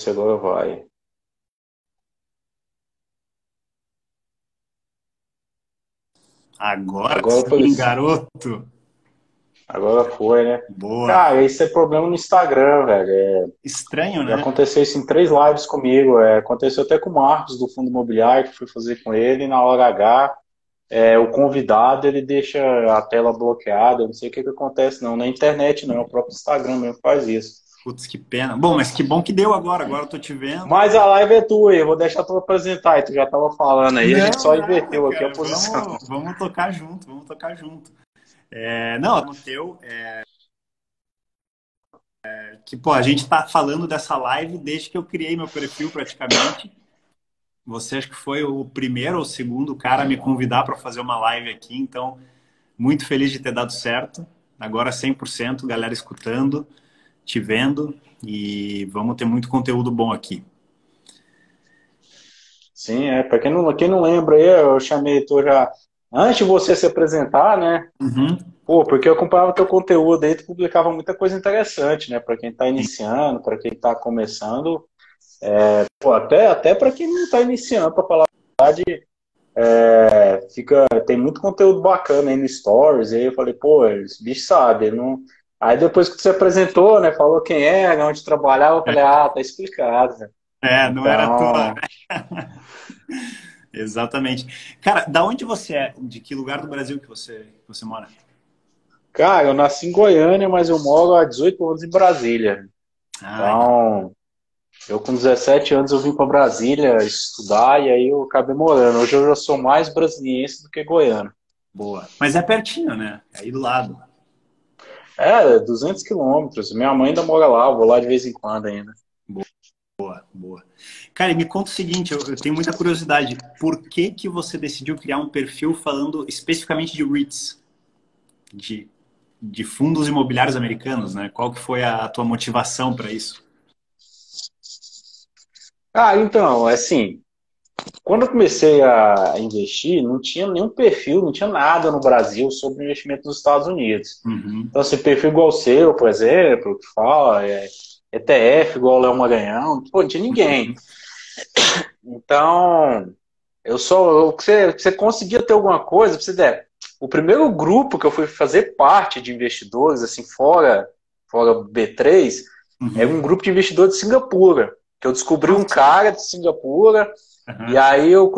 se agora vai. Agora Agora sim, apareceu. garoto. Agora foi, né? Boa. Cara, isso é problema no Instagram, velho. Estranho, Já né? aconteceu isso em 3 lives comigo. Aconteceu até com o Marcos do Fundo Imobiliário, que fui fazer com ele. E na hora H, o convidado ele deixa a tela bloqueada. Eu não sei o que que acontece, não. Na internet, não. O próprio Instagram mesmo faz isso. Putz, que pena. Bom, mas que bom que deu agora. Agora eu tô te vendo. Mas a live é tua aí. Eu vou deixar tu apresentar. E tu já tava falando aí. A gente Não, só nada, inverteu aqui a cara. posição. Vamos tocar junto, vamos tocar junto. Não, no teu, que, pô, a gente tá falando dessa live desde que eu criei meu perfil praticamente. Você acho que foi o primeiro ou segundo cara a me convidar para fazer uma live aqui, então muito feliz de ter dado certo. Agora 100%, galera escutando, te vendo e vamos ter muito conteúdo bom aqui. Sim, pra quem não lembra aí, eu chamei tu já antes de você se apresentar, né? Uhum. Pô, porque eu acompanhava teu conteúdo aí, tu publicava muita coisa interessante, né? Pra quem tá Sim. iniciando, pra quem tá começando, pô, até para quem não tá iniciando, pra falar a verdade, tem muito conteúdo bacana aí no Stories, e aí eu falei, pô, esse bicho sabe, ele não. Aí depois que você apresentou, né, falou quem era, onde trabalhava, eu falei, ah, tá explicado, né? Não era tua, Então, né? Exatamente. Cara, da onde você é? De que lugar do Brasil que você mora? cara, eu nasci em Goiânia, mas eu moro há 18 anos em Brasília. Ah, Então, eu com 17 anos eu vim para Brasília estudar e aí eu acabei morando. Hoje eu já sou mais brasiliense do que goiano. boa. Mas é pertinho, né? É aí do lado. 200 quilômetros. Minha mãe ainda mora lá, eu vou lá de vez em quando ainda. Boa, boa. Cara, e me conta o seguinte, eu tenho muita curiosidade. Por que que você decidiu criar um perfil falando especificamente de REITs, de, de fundos imobiliários americanos, né? Qual que foi a tua motivação para isso? Ah, então, assim, quando eu comecei a investir, não tinha nenhum perfil, não tinha nada no Brasil sobre investimento nos Estados Unidos. Uhum. Então, assim, perfil igual o seu, por exemplo, que fala, ETF igual o Léo Maranhão, pô, não tinha ninguém. Então, você conseguia ter alguma coisa, pra você der. O primeiro grupo que eu fui fazer parte de investidores, assim, fora B3, era Uhum. um grupo de investidores de Singapura. Que eu descobri Ah, um sim. cara de Singapura, e Aham. aí o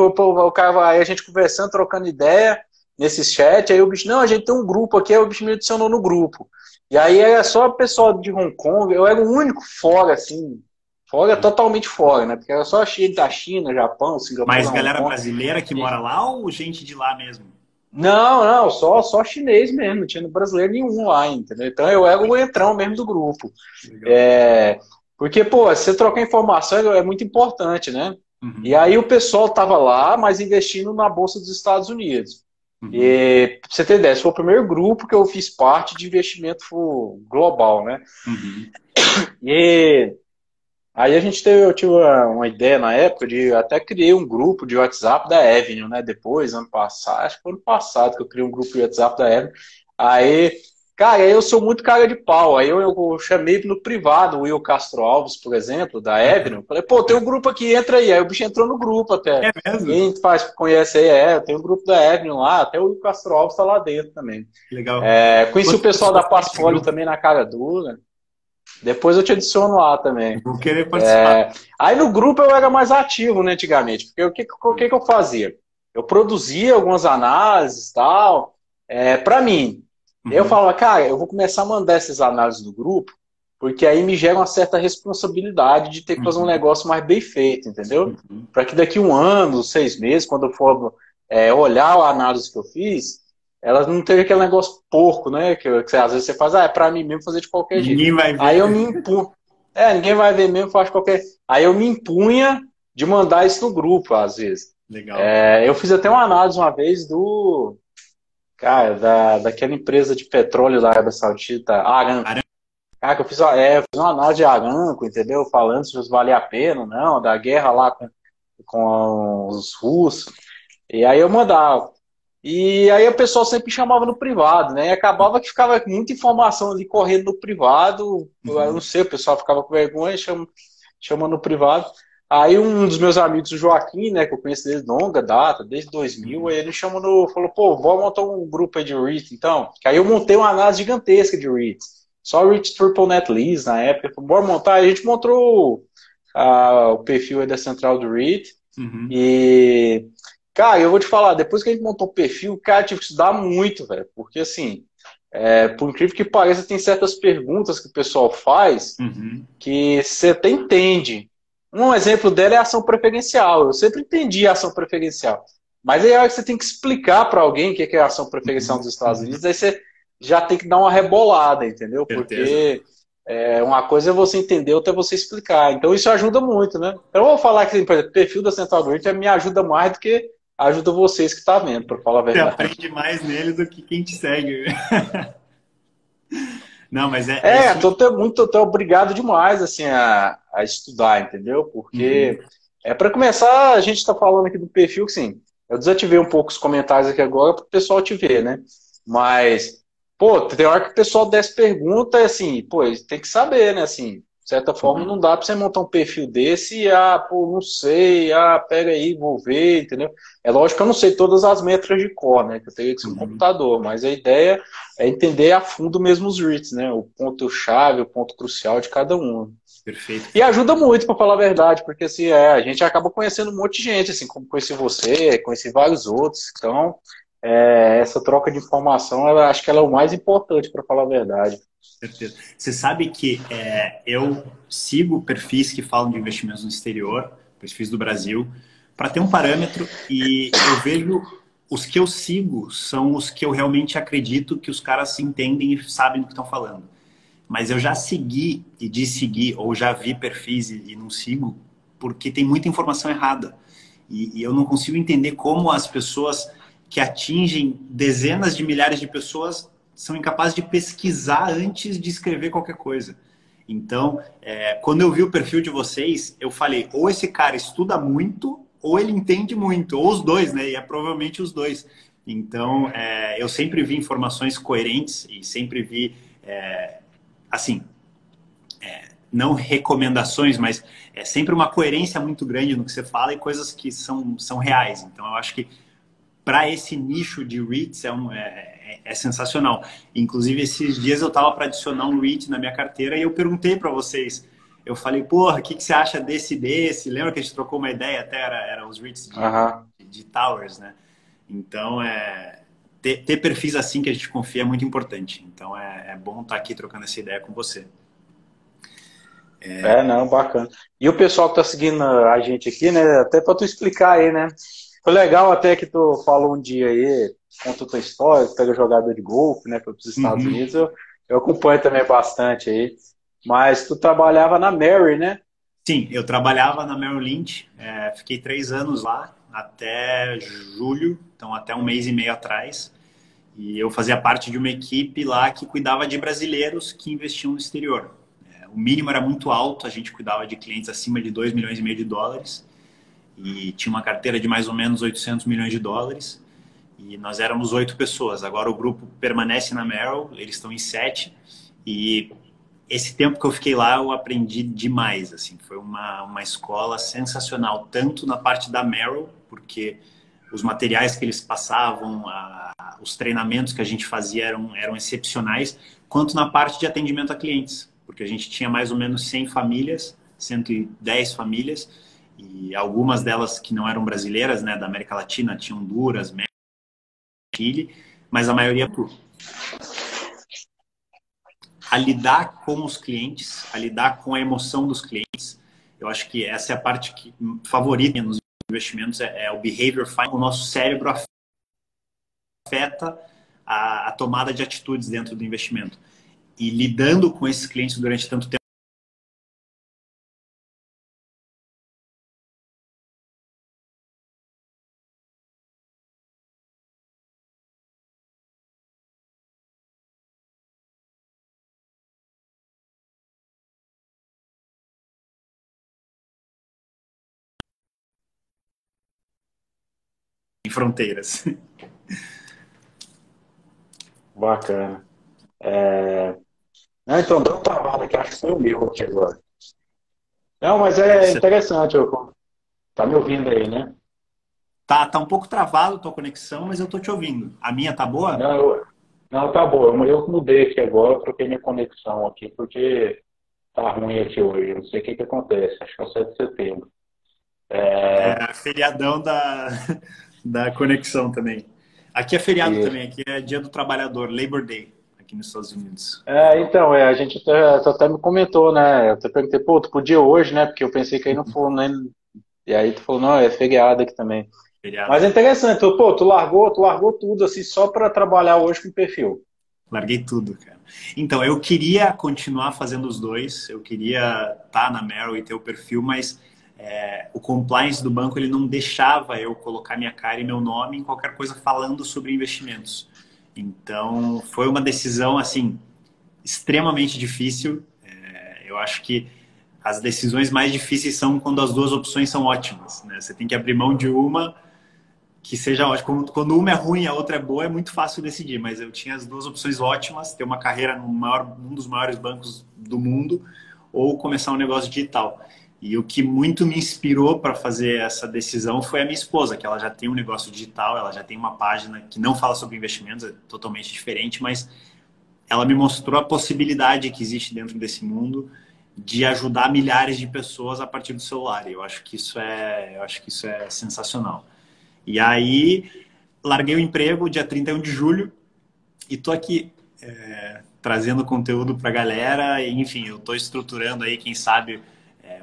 cara, aí a gente conversando, trocando ideia nesse chat, aí o bicho, não, a gente tem um grupo aqui, aí o bicho me adicionou no grupo. E aí era só o pessoal de Hong Kong, eu era o único fora, assim, fora, totalmente fora, né? Porque era só a China, da China, Japão, Mas Singapura, Hong galera Kong. brasileira que mora lá ou gente de lá mesmo? Não, não, só chinês mesmo, não tinha brasileiro nenhum lá, entendeu? Então eu era o entrão mesmo do grupo. Legal. É, porque, pô, você trocar informação é muito importante, né? E Uhum. aí o pessoal tava lá, mas investindo na Bolsa dos Estados Unidos. Uhum. E, pra você ter ideia, esse foi o primeiro grupo que eu fiz parte de investimento global, né? Uhum. E aí eu tive uma ideia na época de até criei um grupo de WhatsApp da Avenue, né? Depois, ano passado, acho que foi ano passado que eu criei um grupo de WhatsApp da Avenue. Aí, cara, eu sou muito cara de pau. Aí eu chamei no privado o Will Castro Alves, por exemplo, da Avenue. Falei, pô, tem um grupo aqui, entra aí. Aí o bicho entrou no grupo até. É mesmo? Quem conhece aí, tem um grupo da Avenue lá, até o Will Castro Alves tá lá dentro também. Legal. Conheci o Quantas pessoal da pessoas tem esse Passfolio grupo? também na cara dura. Depois eu te adiciono lá também. Vou querer participar. Aí no grupo eu era mais ativo, né, antigamente, porque o que eu fazia? Eu produzia algumas análises e tal, para mim. Eu Uhum. falava, cara, eu vou começar a mandar essas análises do grupo, porque aí me gera uma certa responsabilidade de ter que fazer um Uhum. negócio mais bem feito, entendeu? Uhum. Para que daqui 1 ano, 6 meses, quando eu for olhar a análise que eu fiz, elas não tenham aquele negócio porco, né? Às vezes você faz, é para mim mesmo fazer de qualquer jeito. Ninguém vai Aí eu ver. me impunho. Ninguém vai ver mesmo, faz qualquer. Aí eu me impunha de mandar isso no grupo, às vezes. Legal. Eu fiz até uma análise uma vez cara, daquela empresa de petróleo da Arábia Saudita, Aramco. Caramba. Cara, que eu fiz uma análise de Aramco, entendeu? Falando se valia a pena ou não, da guerra lá com os russos. E aí eu mandava. E aí o pessoal sempre chamava no privado, né? E acabava que ficava muita informação ali correndo no privado. Eu não Uhum. sei, o pessoal ficava com vergonha, chama no privado. Aí um dos meus amigos, o Joaquim, né, que eu conheço desde longa data, desde 2000, aí ele chamou no, falou, pô, vamos montar um grupo aí de REIT, então. Que aí eu montei uma análise gigantesca de REIT. Só REIT Triple Net Lease na época. Falei, bora montar. Aí a gente montou o perfil aí da Central do REIT. Uhum. E, cara, eu vou te falar, depois que a gente montou o perfil, cara, eu tive que estudar muito, velho. Porque assim, por incrível que pareça, tem certas perguntas que o pessoal faz Uhum. que você até entende. Um exemplo dela é a ação preferencial. Eu sempre entendi a ação preferencial. Mas aí a hora que você tem que explicar para alguém o que é a ação preferencial Uhum. nos Estados Uhum. Unidos, aí você já tem que dar uma rebolada, entendeu? Certeza. Porque uma coisa é você entender, outra é você explicar. Então isso ajuda muito, né? Então eu vou falar que, por exemplo, o perfil da Central do Oriente me ajuda mais do que ajuda vocês que estão vendo, para falar a Você verdade. aprende mais nele do que quem te segue. Não, mas é isso. Tô obrigado demais assim a estudar, entendeu? Uhum. Porque para começar, a gente está falando aqui do perfil, que sim, eu desativei um pouco os comentários aqui agora para o pessoal te ver, né? Mas, pô, tem hora que o pessoal desce pergunta, assim, pô, eles tem que saber, né? Assim, de certa forma, não Uhum. dá para você montar um perfil desse e, pô, não sei, pega aí, vou ver, entendeu? É lógico que eu não sei todas as métricas de cor, né? Que eu teria que ser um Uhum. computador, mas a ideia é entender a fundo mesmo os REITs, né? O ponto-chave, o ponto crucial de cada um. Perfeito. E ajuda muito, para falar a verdade, porque assim, a gente acaba conhecendo um monte de gente, assim, como conheci você, conheci vários outros. Então, essa troca de informação, acho que ela é o mais importante, para falar a verdade. Certeza. Você sabe que eu sigo perfis que falam de investimentos no exterior, perfis do Brasil, para ter um parâmetro e eu vejo os que eu sigo são os que eu realmente acredito que os caras entendem e sabem do que estão falando. Mas eu já segui e desegui, ou já vi perfis e não sigo, porque tem muita informação errada. E eu não consigo entender como as pessoas que atingem dezenas de milhares de pessoas são incapazes de pesquisar antes de escrever qualquer coisa. Então, quando eu vi o perfil de vocês, eu falei, ou esse cara estuda muito, ou ele entende muito, ou os dois, né? E é provavelmente os dois. Então, eu sempre vi informações coerentes e sempre vi, assim, não recomendações, mas é sempre uma coerência muito grande no que você fala e coisas que são reais. Então, eu acho que para esse nicho de REITs é sensacional. Inclusive, esses dias eu estava para adicionar um REIT na minha carteira e eu perguntei para vocês. Eu falei, porra, o que você acha desse? Lembra que a gente trocou uma ideia? Até era os REITs Aham. de towers, né? Então, ter perfis assim que a gente confia é muito importante. Então, é bom estar aqui trocando essa ideia com você. Não, bacana. E o pessoal que tá seguindo a gente aqui, né? Até para tu explicar aí, né? Foi legal até que tu falou um dia aí, contou tua história, tu pega jogador de golfe, né? Foi para os Estados Uhum. Unidos. Eu acompanho também bastante aí. Mas tu trabalhava na Mary, né? Sim, eu trabalhava na Merrill Lynch, fiquei 3 anos lá, até julho, então até um mês e meio atrás. E eu fazia parte de uma equipe lá que cuidava de brasileiros que investiam no exterior. O mínimo era muito alto, a gente cuidava de clientes acima de 2 milhões e meio de dólares e tinha uma carteira de mais ou menos 800 milhões de dólares. E nós éramos 8 pessoas. Agora o grupo permanece na Merrill, eles estão em 7. E esse tempo que eu fiquei lá, eu aprendi demais. Assim, foi uma escola sensacional, tanto na parte da Merrill, porque os materiais que eles passavam, os treinamentos que a gente fazia eram excepcionais, quanto na parte de atendimento a clientes, porque a gente tinha mais ou menos 100 famílias, 110 famílias, e algumas delas que não eram brasileiras, né, da América Latina, tinham Honduras, México, Chile, mas a maioria a lidar com os clientes, a lidar com a emoção dos clientes. Eu acho que essa é a parte favorita nos investimentos, é o behavior finance. O nosso cérebro afeta a tomada de atitudes dentro do investimento. E lidando com esses clientes durante tanto tempo, em fronteiras. Bacana. Então, deu um trabalho aqui, acho que foi o meu aqui agora. Não, mas é Você interessante. Tá me ouvindo aí, né? tá um pouco travado a tua conexão, mas eu tô te ouvindo. A minha tá boa? Não, não, tá bom. Eu mudei aqui agora, troquei minha conexão aqui, porque tá ruim aqui hoje. Eu não sei o que que acontece. Acho que é o 7 de setembro. É, É feriadão da conexão também. Aqui é feriado e, também, aqui é Dia do Trabalhador, Labor Day, aqui nos Estados Unidos. então, a gente até me comentou, né? Eu até perguntei, pô, tu podia hoje, né? Porque eu pensei que aí não for, né? E aí tu falou, não, é feriado aqui também. Feriado. Mas é interessante, pô, tu largou tudo assim só para trabalhar hoje com perfil. Larguei tudo, cara. Então, eu queria continuar fazendo os dois, eu queria estar na Merrill e ter o perfil, mas o compliance do banco ele não deixava eu colocar minha cara e meu nome em qualquer coisa falando sobre investimentos. Então, foi uma decisão, assim, extremamente difícil. Eu acho que as decisões mais difíceis são quando as duas opções são ótimas, né? Você tem que abrir mão de uma que seja ótima. Quando uma é ruim e a outra é boa, é muito fácil decidir, mas eu tinha as duas opções ótimas, ter uma carreira num dos maiores bancos do mundo ou começar um negócio digital. E o que muito me inspirou para fazer essa decisão foi a minha esposa, que ela já tem um negócio digital, ela já tem uma página que não fala sobre investimentos, é totalmente diferente, mas ela me mostrou a possibilidade que existe dentro desse mundo de ajudar milhares de pessoas a partir do celular. E eu acho que isso é sensacional. E aí, larguei o emprego dia 31 de julho e tô aqui trazendo conteúdo para a galera. E, enfim, eu estou estruturando aí, quem sabe,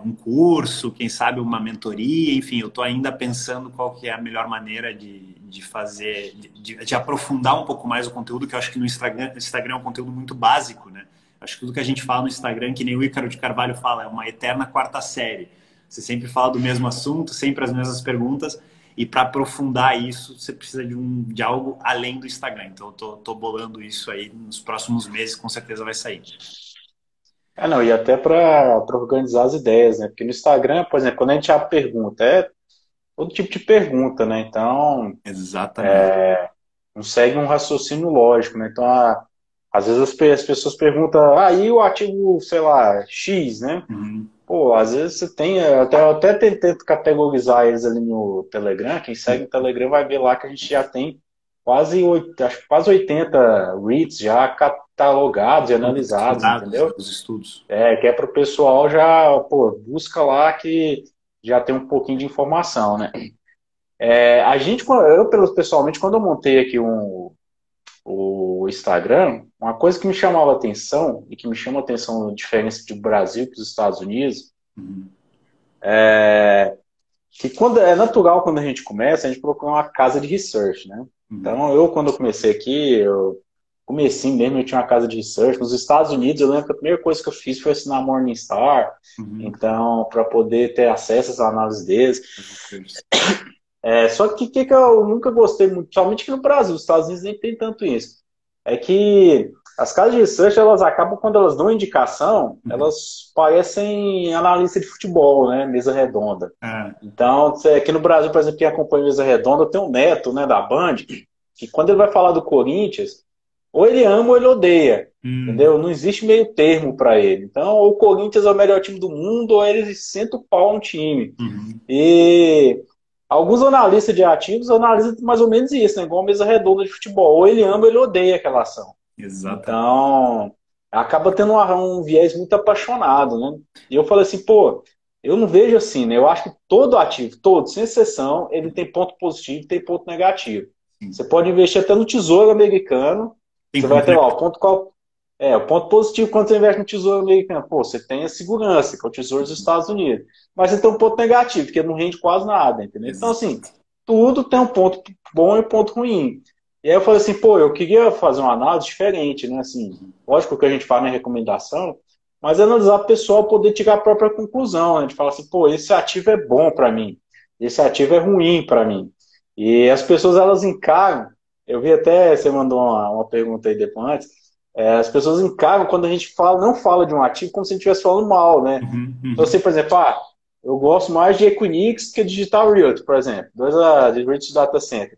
um curso, quem sabe uma mentoria. Enfim, eu estou ainda pensando qual que é a melhor maneira de fazer, de aprofundar um pouco mais o conteúdo, que eu acho que no Instagram é um conteúdo muito básico, né? Acho que tudo que a gente fala no Instagram, que nem o Ícaro de Carvalho fala, é uma eterna quarta série. Você sempre fala do mesmo assunto, sempre as mesmas perguntas. E para aprofundar isso, você precisa de algo além do Instagram. Então, eu tô bolando isso aí nos próximos meses, com certeza vai sair. Não, e até para organizar as ideias, né? Porque no Instagram, por exemplo, quando a gente abre pergunta, é todo tipo de pergunta, né? Então, Exatamente. não segue um raciocínio lógico, né? Então, às vezes as pessoas perguntam, e o ativo, sei lá, X, né? Uhum. Pô, às vezes você tem, eu até tento categorizar eles ali no Telegram, quem segue no Telegram vai ver lá que a gente já tem acho que quase 80 REITs já catalogados e analisados, Estudados, entendeu? os estudos. Que é para o pessoal já, pô, busca lá que já tem um pouquinho de informação, né? Pessoalmente, quando eu montei aqui o Instagram, uma coisa que me chamava atenção e que me chama atenção a diferença do Brasil para os Estados Unidos, Uhum. que quando é natural quando a gente começa, a gente procura uma casa de research, né? Uhum. Então, quando eu comecei aqui, eu comecei mesmo, eu tinha uma casa de research. Nos Estados Unidos, eu lembro que a primeira coisa que eu fiz foi assinar a Morningstar, Uhum. então, para poder ter acesso às análises deles. Só que o que eu nunca gostei muito, somente aqui no Brasil, os Estados Unidos nem tem tanto isso, é que as casas de research, elas acabam, quando elas dão indicação, Uhum. elas parecem analista de futebol, né? Mesa redonda. Ah. Então, aqui no Brasil, por exemplo, quem acompanha a Mesa Redonda tem um Neto, né, da Band, que quando ele vai falar do Corinthians, ou ele ama ou ele odeia, Hum. entendeu? Não existe meio termo para ele. Então, ou o Corinthians é o melhor time do mundo, ou ele senta o pau no time. Uhum. E alguns analistas de ativos analisam mais ou menos isso, né? Igual a Mesa Redonda de futebol. Ou ele ama ou ele odeia aquela ação. Exatamente. Então, acaba tendo um viés muito apaixonado, né? E eu falei assim, pô, eu não vejo assim, né? Eu acho que todo ativo, todo, sem exceção, ele tem ponto positivo e tem ponto negativo. Sim. Você pode investir até no Tesouro Americano, Tem você vai ponto ter lá o negativo. ponto qual. O ponto positivo quando você investe no Tesouro Americano, pô, você tem a segurança, que é o Tesouro dos Estados Unidos. Mas você tem um ponto negativo, que não rende quase nada, entendeu? Então, assim, Exato. tudo tem um ponto bom e um ponto ruim. E aí eu falei assim, pô, eu queria fazer uma análise diferente, né? Assim, lógico que a gente fala na recomendação, mas analisar o pessoal poder tirar a própria conclusão, né? De falar assim, pô, esse ativo é bom para mim, esse ativo é ruim para mim. E as pessoas, elas encaram, eu vi até, você mandou uma pergunta aí depois antes, as pessoas encaram quando a gente não fala de um ativo como se a gente estivesse falando mal, né? Uhum. Então, Uhum. assim, por exemplo, eu gosto mais de Equinix que Digital Realty, por exemplo, dois de Realty Data Center.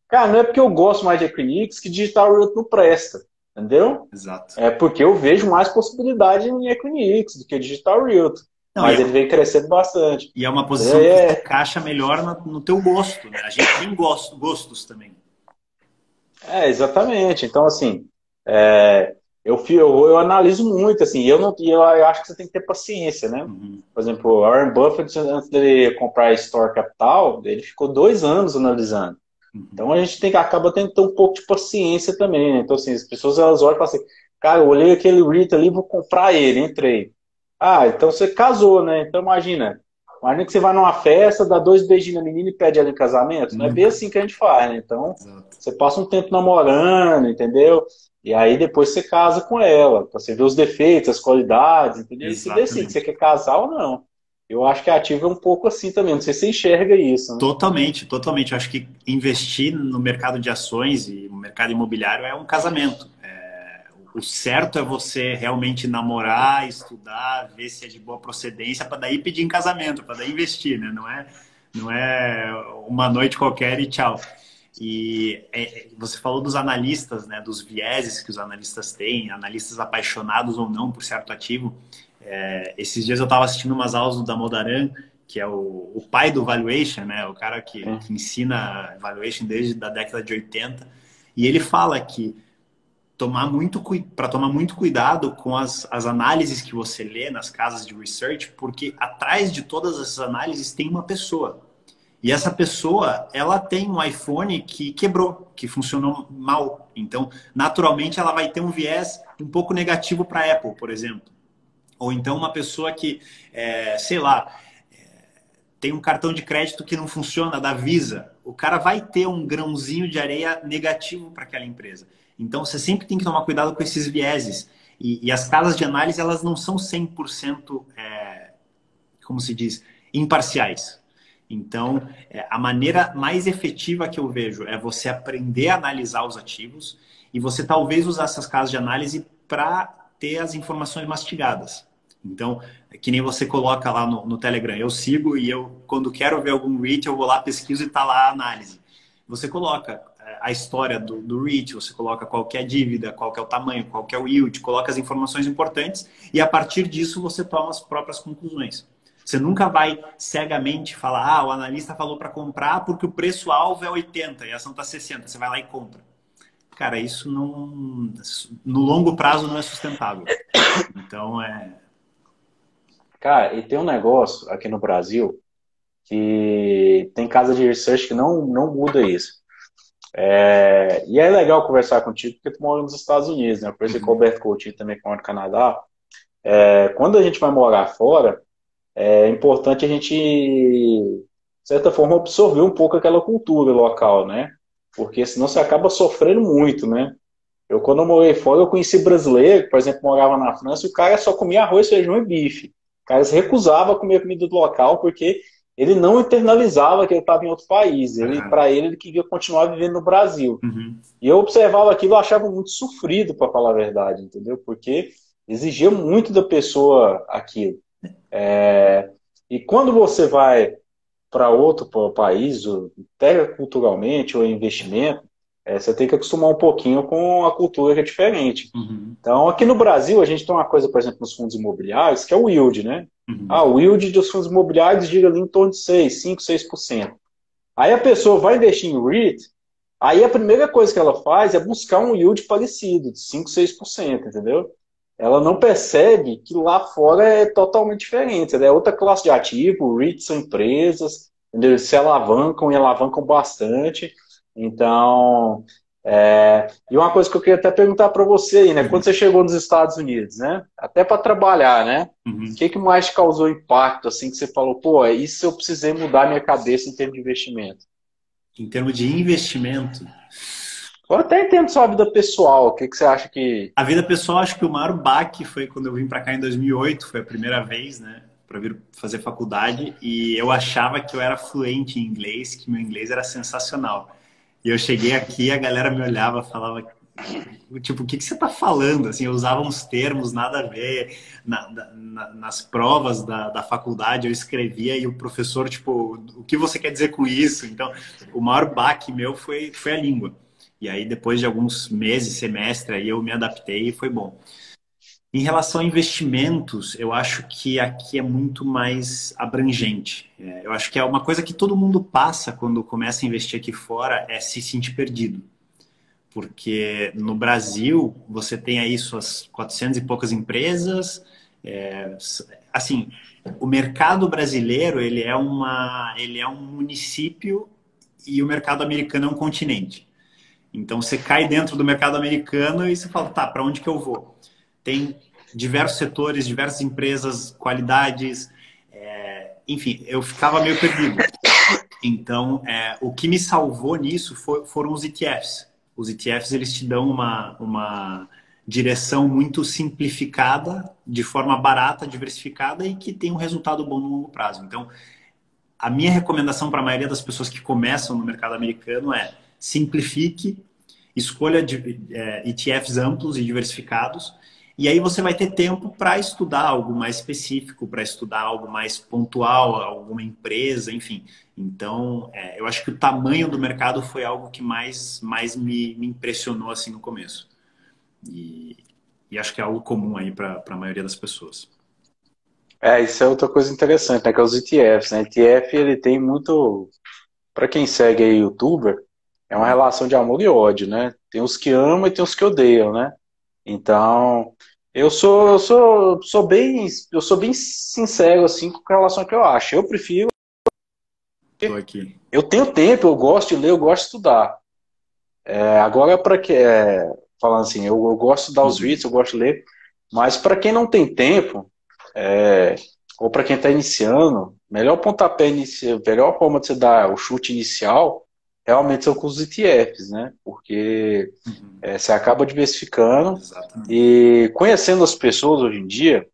Cara, não é porque eu gosto mais de Equinix que Digital Realty não presta, entendeu? Exato. É porque eu vejo mais possibilidade em Equinix do que Digital Realty. Não, mas ele vem crescendo bastante. e é uma posição que se É, encaixa melhor no teu gosto, né? A gente tem gostos também. exatamente. Então, assim, eu analiso muito, assim, eu acho que você tem que ter paciência, né? Uhum, Por exemplo, o Warren Buffett, antes dele comprar a Store Capital, ele ficou 2 anos analisando. Então uhum, a gente acaba tendo que ter um pouco de paciência também, né? Então, assim, as pessoas elas olham e falam assim, cara, eu olhei aquele REIT ali, vou comprar ele, entrei. Ah, então você casou, né? Então imagina que você vai numa festa, dá 2 beijinhos na menina e pede ela em casamento. Não é bem nunca. assim que a gente faz, né? Então, Exato. você passa um tempo namorando, entendeu? E aí depois você casa com ela, pra você ver os defeitos, as qualidades, entendeu? E se decide se você Exatamente. quer casar ou não. Eu acho que a ativa é um pouco assim também, não sei se você enxerga isso, né? Totalmente, totalmente. Eu acho que investir no mercado de ações e no mercado imobiliário é um casamento. O certo é você realmente namorar, estudar, ver se é de boa procedência, para daí pedir em casamento, para daí investir, né? Não é uma noite qualquer e tchau. E você falou dos analistas, né? Dos vieses que os analistas têm, analistas apaixonados ou não por certo ativo. Esses dias eu estava assistindo umas aulas do Damodaran, que é o pai do valuation, né? O cara que ensina valuation desde a década de 80. E ele fala que para tomar muito cuidado com as análises que você lê nas casas de research, porque atrás de todas essas análises tem uma pessoa. E essa pessoa, ela tem um iPhone que quebrou, que funcionou mal. Então, naturalmente, ela vai ter um viés um pouco negativo para a Apple, por exemplo. Ou então uma pessoa que, sei lá, tem um cartão de crédito que não funciona, da Visa. O cara vai ter um grãozinho de areia negativo para aquela empresa. Então, você sempre tem que tomar cuidado com esses vieses. E as casas de análise, elas não são 100%, como se diz, imparciais. Então, a maneira mais efetiva que eu vejo é você aprender a analisar os ativos e você talvez usar essas casas de análise para ter as informações mastigadas. Então, que nem você coloca lá no Telegram, eu sigo e eu, quando quero ver algum REIT, eu vou lá, pesquiso e está lá a análise. Você coloca a história do REIT, você coloca qual que é a dívida, qual que é o tamanho, qual que é o yield, coloca as informações importantes e a partir disso você toma as próprias conclusões. Você nunca vai cegamente falar, o analista falou para comprar porque o preço-alvo é 80 e a ação está 60. Você vai lá e compra. Cara, isso não, no longo prazo não é sustentável. Então, Cara, e tem um negócio aqui no Brasil que tem casa de research que não muda isso. E é legal conversar contigo porque tu mora nos Estados Unidos, né? Por isso que o uhum, Roberto Coutinho também que mora no Canadá. Quando a gente vai morar fora, é importante a gente, de certa forma, absorver um pouco aquela cultura local, né? Porque senão você acaba sofrendo muito, né? Quando eu morei fora, eu conheci brasileiro, que, por exemplo, morava na França, e o cara só comia arroz, feijão e bife. O cara se recusava a comer comida do local porque ele não internalizava que ele estava em outro país. uhum, Para ele, ele queria continuar vivendo no Brasil. uhum, E eu observava aquilo, eu achava muito sofrido, para falar a verdade, entendeu? Porque exigia muito da pessoa aquilo. E quando você vai para outro país, ou até culturalmente ou investimento, você tem que acostumar um pouquinho com a cultura que é diferente. uhum, Então, aqui no Brasil, a gente tem uma coisa, por exemplo, nos fundos imobiliários, que é o yield, né? uhum. O yield dos fundos imobiliários gira ali em torno de 6, 5, 6%. Aí a pessoa vai investir em REIT, aí a primeira coisa que ela faz é buscar um yield parecido, de 5, 6%, entendeu? Ela não percebe que lá fora é totalmente diferente. É outra classe de ativo, REITs são empresas, entendeu? Eles se alavancam e alavancam bastante. Então, e uma coisa que eu queria até perguntar para você aí, né? Quando Uhum, você chegou nos Estados Unidos, né? Até para trabalhar, né? O uhum. que mais te causou impacto, assim, que você falou, pô, isso eu precisei mudar minha cabeça em termos de investimento? Em termos de investimento, Ou até em termos de sua vida pessoal, o que você acha que... a vida pessoal, acho que o maior baque foi quando eu vim para cá em 2008, foi a primeira vez, né, para vir fazer faculdade, e eu achava que eu era fluente em inglês, que meu inglês era sensacional. E eu cheguei aqui, a galera me olhava, falava, tipo, o que que você está falando? Assim, eu usava uns termos nada a ver. Nas provas da faculdade eu escrevia e o professor, tipo, o que você quer dizer com isso? Então, o maior baque meu foi a língua. E aí, depois de alguns meses, semestre, aí eu me adaptei e foi bom. Em relação a investimentos, eu acho que aqui é muito mais abrangente. Eu acho que é uma coisa que todo mundo passa quando começa a investir aqui fora é se sentir perdido. Porque no Brasil você tem aí suas 400 e poucas empresas. é, assim, o mercado brasileiro ele é um município e o mercado americano é um continente. Então você cai dentro do mercado americano e você fala, tá, para onde que eu vou? Tem diversos setores, diversas empresas, qualidades, enfim, eu ficava meio perdido. Então, o que me salvou nisso foram os ETFs. Os ETFs, eles te dão uma direção muito simplificada, de forma barata, diversificada e que tem um resultado bom no longo prazo. Então, a minha recomendação para a maioria das pessoas que começam no mercado americano é simplifique, escolha ETFs amplos e diversificados, e aí você vai ter tempo para estudar algo mais específico, para estudar algo mais pontual, alguma empresa, enfim. Então, eu acho que o tamanho do mercado foi algo que mais me impressionou assim no começo. E, e acho que é algo comum aí para a maioria das pessoas. Isso é outra coisa interessante, né? Que é os ETFs, né? ETF, ele tem muito. Para quem segue aí youtuber, é uma relação de amor e ódio, né? Tem os que amam e tem os que odeiam, né? Então, eu sou bem sincero, assim, com relação ao que eu acho. Eu prefiro. Estou aqui. Eu tenho tempo, eu gosto de ler, eu gosto de estudar. Agora, falando assim, eu gosto de estudar os Uhum. vídeos, eu gosto de ler, mas para quem não tem tempo, ou para quem está iniciando, melhor pontapé inicial, melhor forma de você dar o chute inicial, realmente são com os ETFs, né? Porque Uhum. você acaba diversificando Exatamente. e conhecendo as pessoas hoje em dia,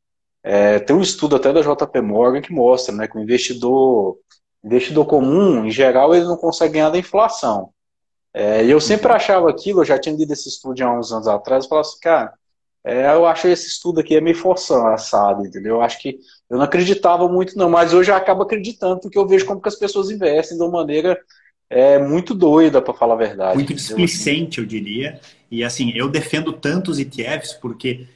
tem um estudo até da JP Morgan que mostra, né, que o investidor comum, em geral, ele não consegue ganhar da inflação. E eu sempre Uhum. achava aquilo, eu já tinha lido esse estudo há uns anos atrás, e falava assim, cara, eu acho esse estudo aqui é meio forçado, entendeu? Eu acho que eu não acreditava muito não, mas hoje eu acabo acreditando porque eu vejo como que as pessoas investem de uma maneira muito doida, para falar a verdade, Muito entendeu? Assim, displicente, eu diria. E assim, eu defendo tanto os ETFs porque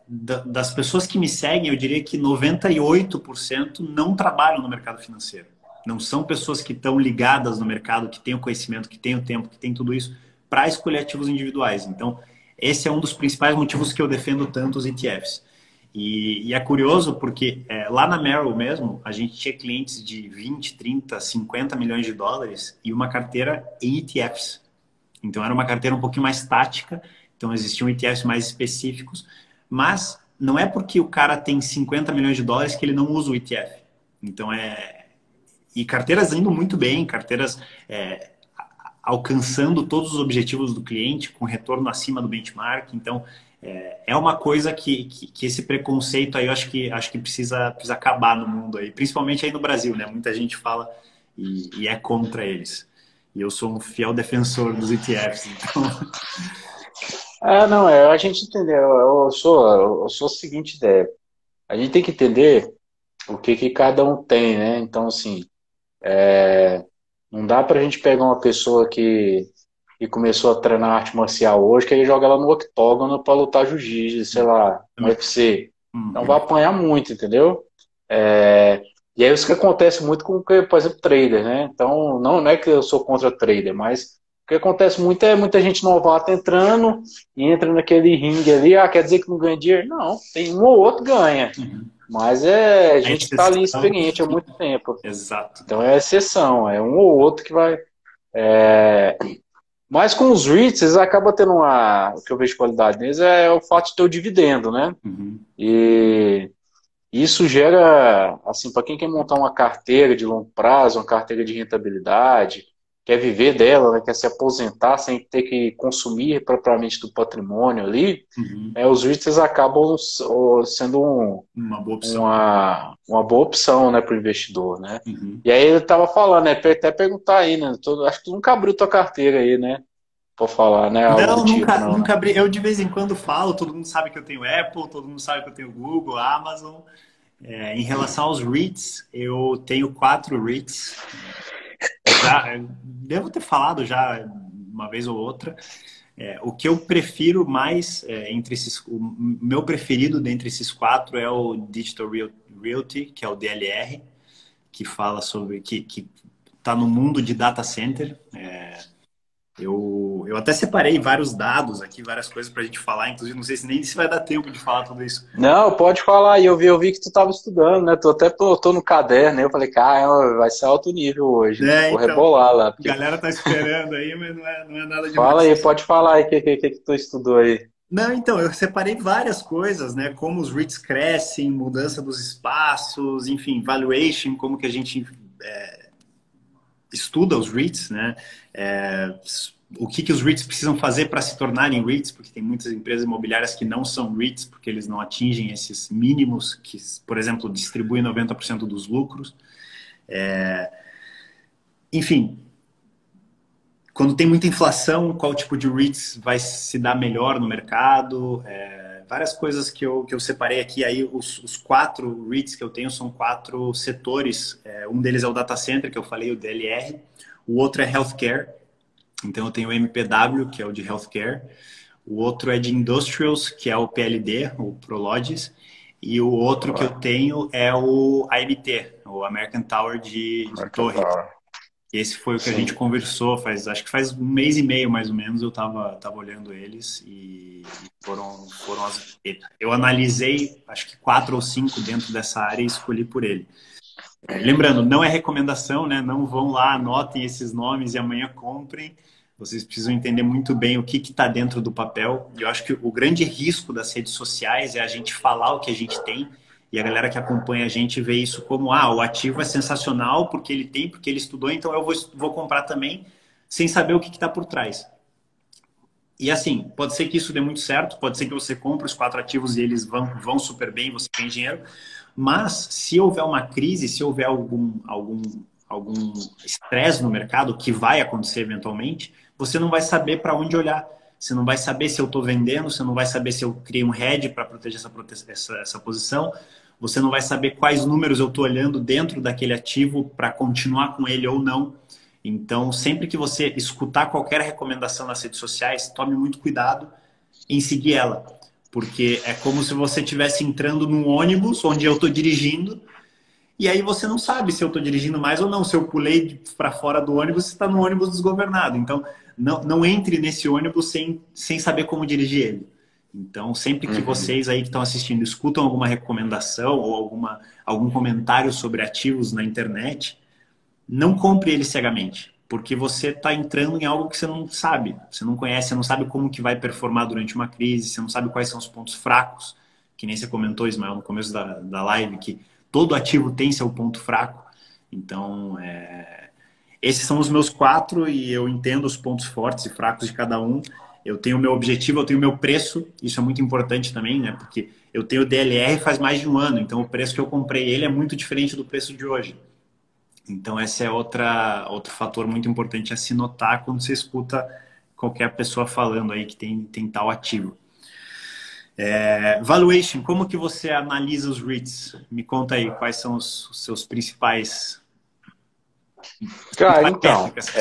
das pessoas que me seguem, eu diria que 98% não trabalham no mercado financeiro. Não são pessoas que estão ligadas no mercado, que têm o conhecimento, que têm o tempo, que têm tudo isso para escolher ativos individuais. Então, esse é um dos principais motivos que eu defendo tanto os ETFs. E é curioso porque lá na Merrill mesmo, a gente tinha clientes de 20, 30, 50 milhões de dólares e uma carteira em ETFs. Então era uma carteira um pouquinho mais tática, então existiam ETFs mais específicos, mas não é porque o cara tem 50 milhões de dólares que ele não usa o ETF. Então e carteiras indo muito bem, carteiras alcançando todos os objetivos do cliente, com retorno acima do benchmark. Então, é uma coisa que esse preconceito aí eu acho que precisa acabar no mundo aí, principalmente aí no Brasil, né? Muita gente fala e é contra eles. E eu sou um fiel defensor dos ETFs, então. não, a gente entendeu, eu sou a seguinte ideia, a gente tem que entender o que que cada um tem, né? Então, assim, não dá pra gente pegar uma pessoa que começou a treinar arte marcial hoje, que ele joga ela no octógono pra lutar jiu-jitsu, sei lá, no UFC. Então vai Uhum. apanhar muito, entendeu? É, e é isso que acontece muito com, por exemplo, trader, né? Então, não é que eu sou contra trader, mas o que acontece muito é muita gente novata entrando e entra naquele ringue ali, quer dizer que não ganha dinheiro? Não, tem um ou outro ganha. Uhum. Mas é A gente que está ali exceção experiente há que... muito tempo. Exato. Então é exceção, é um ou outro que vai. é, Mas com os REITs, eles acabam tendo uma. O que eu vejo de qualidade neles é o fato de ter o dividendo, né? Uhum. E isso gera, assim, para quem quer montar uma carteira de longo prazo, uma carteira de rentabilidade, quer viver dela, né, quer se aposentar sem ter que consumir propriamente do patrimônio ali, Uhum. os REITs acabam sendo Uma boa opção. uma boa opção, né, para o investidor, né? Uhum. E aí ele estava falando, né, até perguntar aí, né, acho que tu nunca abriu tua carteira aí, né, por falar, né, algo do Não, tipo, nunca, não, né? nunca abri. Eu de vez em quando falo, todo mundo sabe que eu tenho Apple, todo mundo sabe que eu tenho Google, Amazon. Em relação aos REITs, eu tenho 4 REITs. Já devo ter falado já uma vez ou outra. O que eu prefiro mais entre esses, o meu preferido dentre esses quatro é o Digital Realty, que é o DLR, que fala sobre que está no mundo de data center. Eu até separei vários dados aqui, várias coisas para a gente falar, inclusive não sei se nem se vai dar tempo de falar tudo isso. Não, pode falar aí. Eu vi que tu estava estudando, né? Tu até botou no caderno, né? Eu falei, cara, vai ser alto nível hoje. Vou Então, rebolar lá. a galera tá esperando aí, mas não é nada Fala demais. aí, pode falar aí o que tu estudou aí. Não, então, eu separei várias coisas, né? Como os REITs crescem, mudança dos espaços, enfim, valuation, como que a gente estuda os REITs, né? O que os REITs precisam fazer para se tornarem REITs, porque tem muitas empresas imobiliárias que não são REITs, porque eles não atingem esses mínimos, que, por exemplo, distribuem 90% dos lucros. Enfim, quando tem muita inflação, qual tipo de REITs vai se dar melhor no mercado? Várias coisas que eu separei aqui. Aí os quatro REITs que eu tenho são quatro setores. Um deles é o data center, que eu falei, o DLR. O outro é healthcare. Então eu tenho o MPW, que é o de healthcare. O outro é de industrials, que é o PLD, o Prologis. E o outro que eu tenho é o AMT, o American Tower de Torre. Esse foi o que a gente conversou acho que faz um mês e meio, mais ou menos, eu tava olhando eles e foram as... Eu analisei, acho que 4 ou 5 dentro dessa área e escolhi por ele. Lembrando, não é recomendação, né? Não vão lá, anotem esses nomes e amanhã comprem. Vocês precisam entender muito bem o que está dentro do papel. E eu acho que o grande risco das redes sociais é a gente falar o que a gente tem e a galera que acompanha a gente vê isso como, o ativo é sensacional porque ele tem, porque ele estudou, então eu vou comprar também, sem saber o que está por trás. E assim, pode ser que isso dê muito certo, pode ser que você compre os 4 ativos e eles vão super bem, você tem dinheiro, mas se houver uma crise, se houver algum estresse no mercado, que vai acontecer eventualmente, você não vai saber para onde olhar. Você não vai saber se eu estou vendendo, você não vai saber se eu criei um hedge para proteger essa posição, você não vai saber quais números eu estou olhando dentro daquele ativo para continuar com ele ou não. Então, sempre que você escutar qualquer recomendação nas redes sociais, tome muito cuidado em seguir ela. Porque é como se você estivesse entrando num ônibus onde eu estou dirigindo e aí você não sabe se eu estou dirigindo mais ou não. Se eu pulei para fora do ônibus, você está no ônibus desgovernado. Então, não entre nesse ônibus sem saber como dirigir ele. Então, sempre que vocês aí que estão assistindo escutam alguma recomendação ou algum comentário sobre ativos na internet, não compre ele cegamente, porque você está entrando em algo que você não sabe, você não conhece, você não sabe como que vai performar durante uma crise, você não sabe quais são os pontos fracos, que nem você comentou, Ismael, no começo da live, que todo ativo tem seu ponto fraco. Então, esses são os meus 4 e eu entendo os pontos fortes e fracos de cada um. Eu tenho o meu objetivo, eu tenho o meu preço, isso é muito importante também, né? Porque eu tenho o DLR faz mais de um ano, então o preço que eu comprei ele é muito diferente do preço de hoje. Então, esse é outro fator muito importante a se notar quando você escuta qualquer pessoa falando aí que tem tal ativo. Valuation, como que você analisa os REITs? Me conta aí, quais são os seus principais Cara, então, métricas?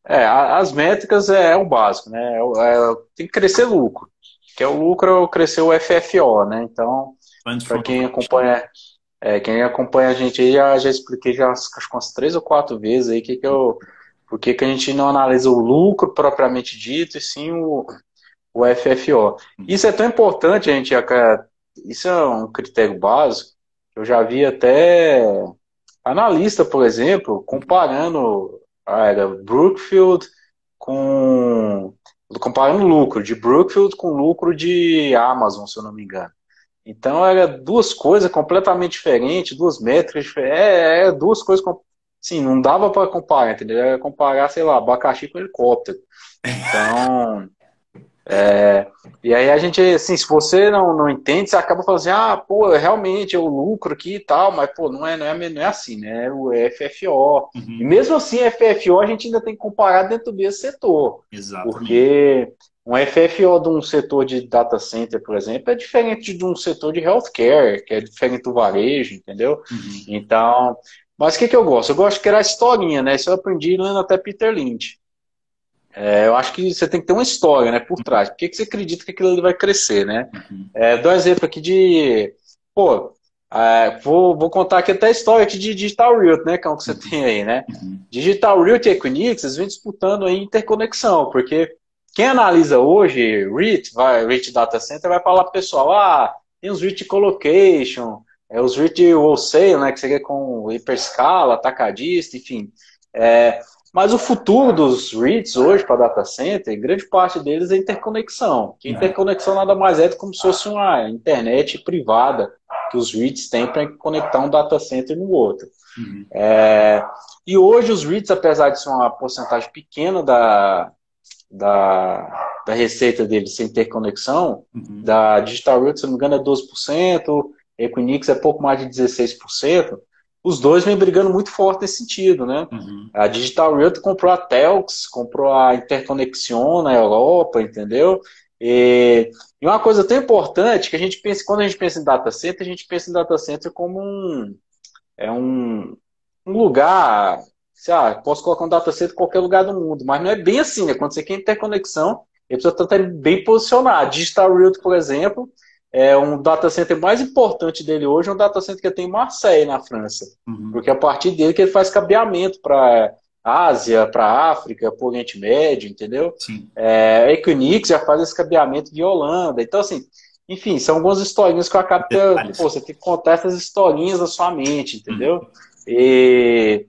as métricas é o básico, né? Tem que crescer lucro, que é o lucro crescer o FFO, né? Então, Funds para from quem operation. acompanha, quem acompanha a gente aí, já expliquei já acho que umas 3 ou 4 vezes aí por que a gente não analisa o lucro propriamente dito, e sim o FFO. Isso é tão importante, gente, isso é um critério básico. Eu já vi até analista, por exemplo, comparando Brookfield com comparando lucro de Brookfield com lucro de Amazon, se eu não me engano. Então era duas coisas completamente diferentes, duas métricas diferentes, duas coisas, sim, não dava para comparar, entendeu? Era comparar, sei lá, abacaxi com helicóptero. Então, e aí a gente, assim, se você não entende, você acaba falando assim, pô, realmente é o lucro aqui e tal, mas, pô, não é assim, né? O FFO. E mesmo assim, FFO a gente ainda tem que comparar dentro do mesmo setor. Exatamente. Porque um FFO de um setor de data center, por exemplo, é diferente de um setor de healthcare, que é diferente do varejo, entendeu? Então, mas o que eu gosto? Eu gosto de criar historinha, né? Isso eu aprendi lendo até Peter Lynch. Eu acho que você tem que ter uma história, né, por trás. Por que que você acredita que aquilo ali vai crescer, né? Uhum, Dou um exemplo aqui de... Pô, vou contar aqui até a história aqui de Digital Realty, né, que é o que você uhum, tem aí, né? uhum, Digital Realty e Equinix, eles vêm disputando aí interconexão, porque quem analisa hoje REIT, REIT Data Center, vai falar pro pessoal, tem os REIT Colocation, os REIT Wholesale, né, que seria com hiperscala, atacadista, enfim. É, mas o futuro dos REITs hoje para data center, grande parte deles é interconexão. Que uhum, interconexão nada mais é do que como se fosse uma internet privada que os REITs têm para conectar um data center no outro. uhum, E hoje os REITs, apesar de ser uma porcentagem pequena da receita deles sem interconexão, uhum, da Digital Realty, se não me engano, é 12%, Equinix é pouco mais de 16%. Os dois vêm brigando muito forte nesse sentido, né? uhum. A Digital Realty comprou a Telx, comprou a Interconexion na Europa, entendeu? E uma coisa tão importante que a gente pensa, quando a gente pensa em data center, a gente pensa em data center como é um, um lugar, posso colocar um data center em qualquer lugar do mundo, mas não é bem assim, né? Quando você quer interconexão, ele precisa estar bem posicionado. Digital Realty, por exemplo, é um data center mais importante dele hoje, é um data center que tem em Marseille, na França. Uhum. Porque é a partir dele que ele faz cabeamento para Ásia, para África, para o Oriente Médio, entendeu? Sim. A Equinix já faz esse cabeamento de Holanda. Então, assim, enfim, são algumas historinhas que eu acabo Detalhes. você tem que contar essas historinhas na sua mente, Uhum. entendeu? E,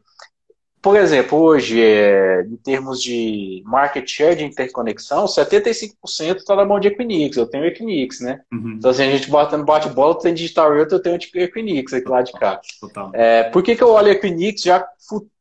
por exemplo, hoje, em termos de market share de interconexão, 75% está na mão de Equinix. Eu tenho Equinix, né? Uhum. Então, assim, a gente bota no bate-bola, tem Digital Realty, eu tenho Equinix aqui lá de cá. Total. Por que eu olho Equinix já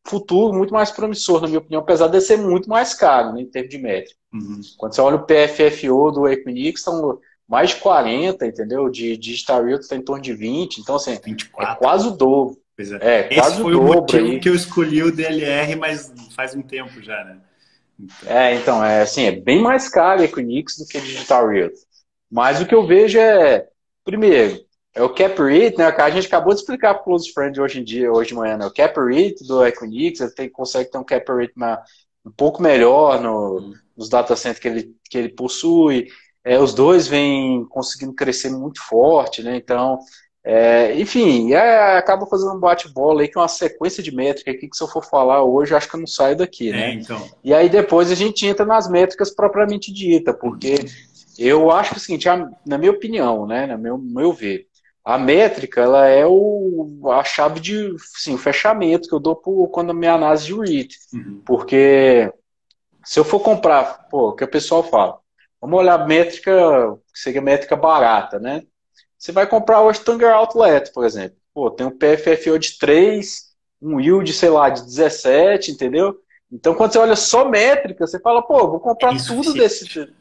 futuro muito mais promissor, na minha opinião, apesar de ser muito mais caro, né, em termos de métrica. Uhum. Quando você olha o PFFO do Equinix, são mais de 40, entendeu? De Digital Realty está em torno de 20, então, assim, é 24. quase o dobro. Pois é. É, Esse quase o foi o dobro motivo que aí. eu escolhi o DLR, mas faz um tempo já, né? Então, Então, assim, é bem mais caro a Equinix do que a Digital Realty. Mas o que eu vejo primeiro, é o cap rate, né? A gente acabou de explicar para o Close Friend hoje em dia, hoje de manhã, né? O cap rate do Equinix, consegue ter um cap rate um pouco melhor uhum. nos data centers que ele possui. Os dois vêm conseguindo crescer muito forte, né? Então, enfim, acaba fazendo um bate-bola aí que é uma sequência de métricas aqui que se eu for falar hoje, acho que eu não saio daqui, né? Então. E aí depois a gente entra nas métricas propriamente dita, porque Uhum. eu acho que é o seguinte, na minha opinião, né, no meu ver, a métrica ela é a chave de, sim, o fechamento que eu dou quando a minha análise de REIT. Uhum. Porque se eu for comprar, o que o pessoal fala, vamos olhar a métrica, que seria métrica barata, né? Você vai comprar hoje Tanger Outlet, por exemplo. Tem um PFFO de 3, um yield, sei lá, de 17, entendeu? Então, quando você olha só métrica, você fala, vou É comprar tudo desse. insuficiente.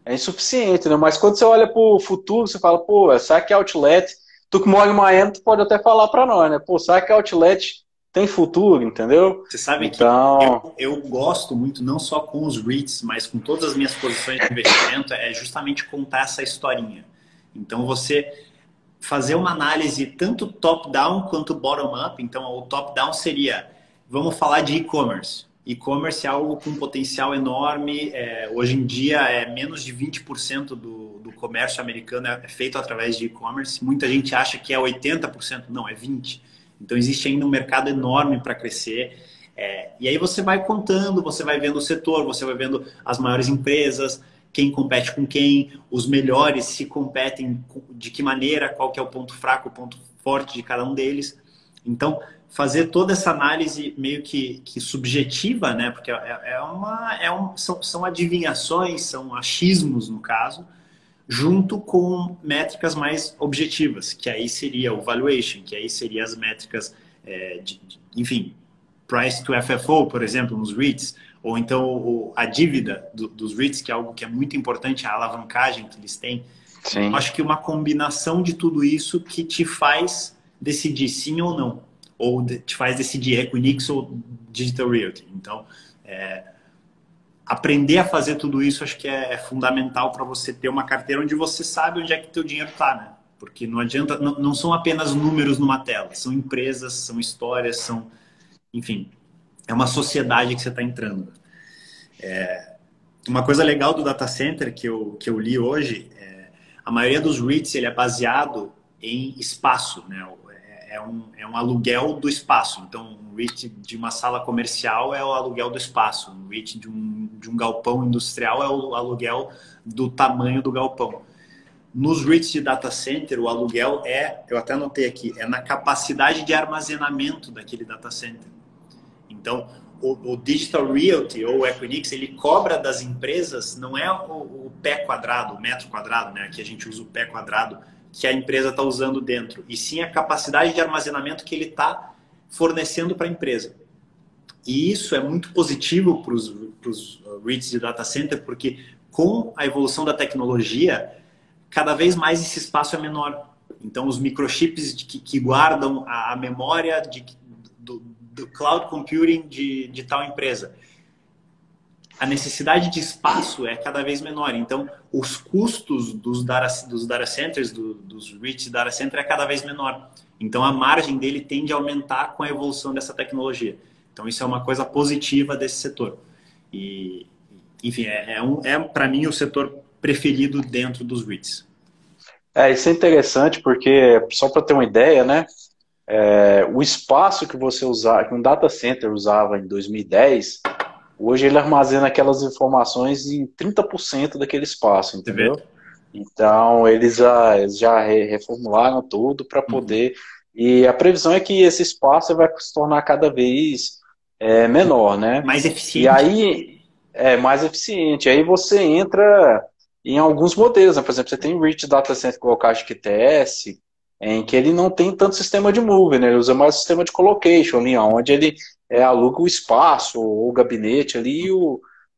É insuficiente, né? Mas quando você olha para o futuro, você fala, será que Outlet. Tu que mora em Miami, tu pode até falar para nós, né? Será que Outlet tem futuro, entendeu? Você sabe que Então, eu gosto muito, não só com os REITs, mas com todas as minhas posições de investimento, é justamente contar essa historinha. Então, você fazer uma análise tanto top-down quanto bottom-up. Então, o top-down seria, vamos falar de e-commerce. E-commerce é algo com potencial enorme. Hoje em dia, menos de 20% do comércio americano é feito através de e-commerce. Muita gente acha que é 80%. Não, é 20%. Então, existe ainda um mercado enorme para crescer. E aí você vai contando, você vai vendo o setor, você vai vendo as maiores empresas, quem compete com quem, os melhores se competem de que maneira, qual que é o ponto fraco, o ponto forte de cada um deles. Então, fazer toda essa análise meio que subjetiva, né? Porque são adivinhações, são achismos, no caso, junto com métricas mais objetivas, que aí seria o valuation, que aí seria as métricas, enfim, price to FFO, por exemplo, nos REITs, ou então a dívida dos REITs, que é algo que é muito importante, a alavancagem que eles têm. Então, sim. acho que uma combinação de tudo isso que te faz decidir sim ou não, ou te faz decidir Equinix ou Digital Realty. Então, aprender a fazer tudo isso acho que é fundamental para você ter uma carteira onde você sabe onde é que teu dinheiro está, né? Porque não adianta, não são apenas números numa tela, são empresas, são histórias, enfim, é uma sociedade que você está entrando. Uma coisa legal do data center que eu li hoje, a maioria dos REITs ele é baseado em espaço, né? É um aluguel do espaço. Então, um REIT de uma sala comercial é o aluguel do espaço. Um REIT de um galpão industrial é o aluguel do tamanho do galpão. Nos REITs de data center, o aluguel eu até anotei aqui, é na capacidade de armazenamento daquele data center. Então, o Digital Realty ou o Equinix, ele cobra das empresas, não é o pé quadrado, o metro quadrado, né? Que a gente usa o pé quadrado que a empresa está usando dentro, e sim a capacidade de armazenamento que ele está fornecendo para a empresa. E isso é muito positivo para os REITs de data center, porque com a evolução da tecnologia, cada vez mais esse espaço é menor. Então, os microchips que guardam a memória do cloud computing de tal empresa, a necessidade de espaço é cada vez menor. Então, os custos dos data centers, dos REITs de data center é cada vez menor. Então, a margem dele tende a aumentar com a evolução dessa tecnologia. Então, isso é uma coisa positiva desse setor. E, enfim, para mim o setor preferido dentro dos REITs. Isso é interessante porque, só para ter uma ideia, né? O espaço que você usava, que um data center usava em 2010, hoje ele armazena aquelas informações em 30% daquele espaço, entendeu? Então, eles já reformularam tudo para poder... E a previsão é que esse espaço vai se tornar cada vez menor, né? Mais eficiente. E aí, mais eficiente. Aí você entra em alguns modelos, né? Por exemplo, você tem o Rich Data Center com o caso de QTS, em que ele não tem tanto sistema de moving, né? Ele usa mais sistema de colocation ali, onde ele aluga o espaço, ou o gabinete ali,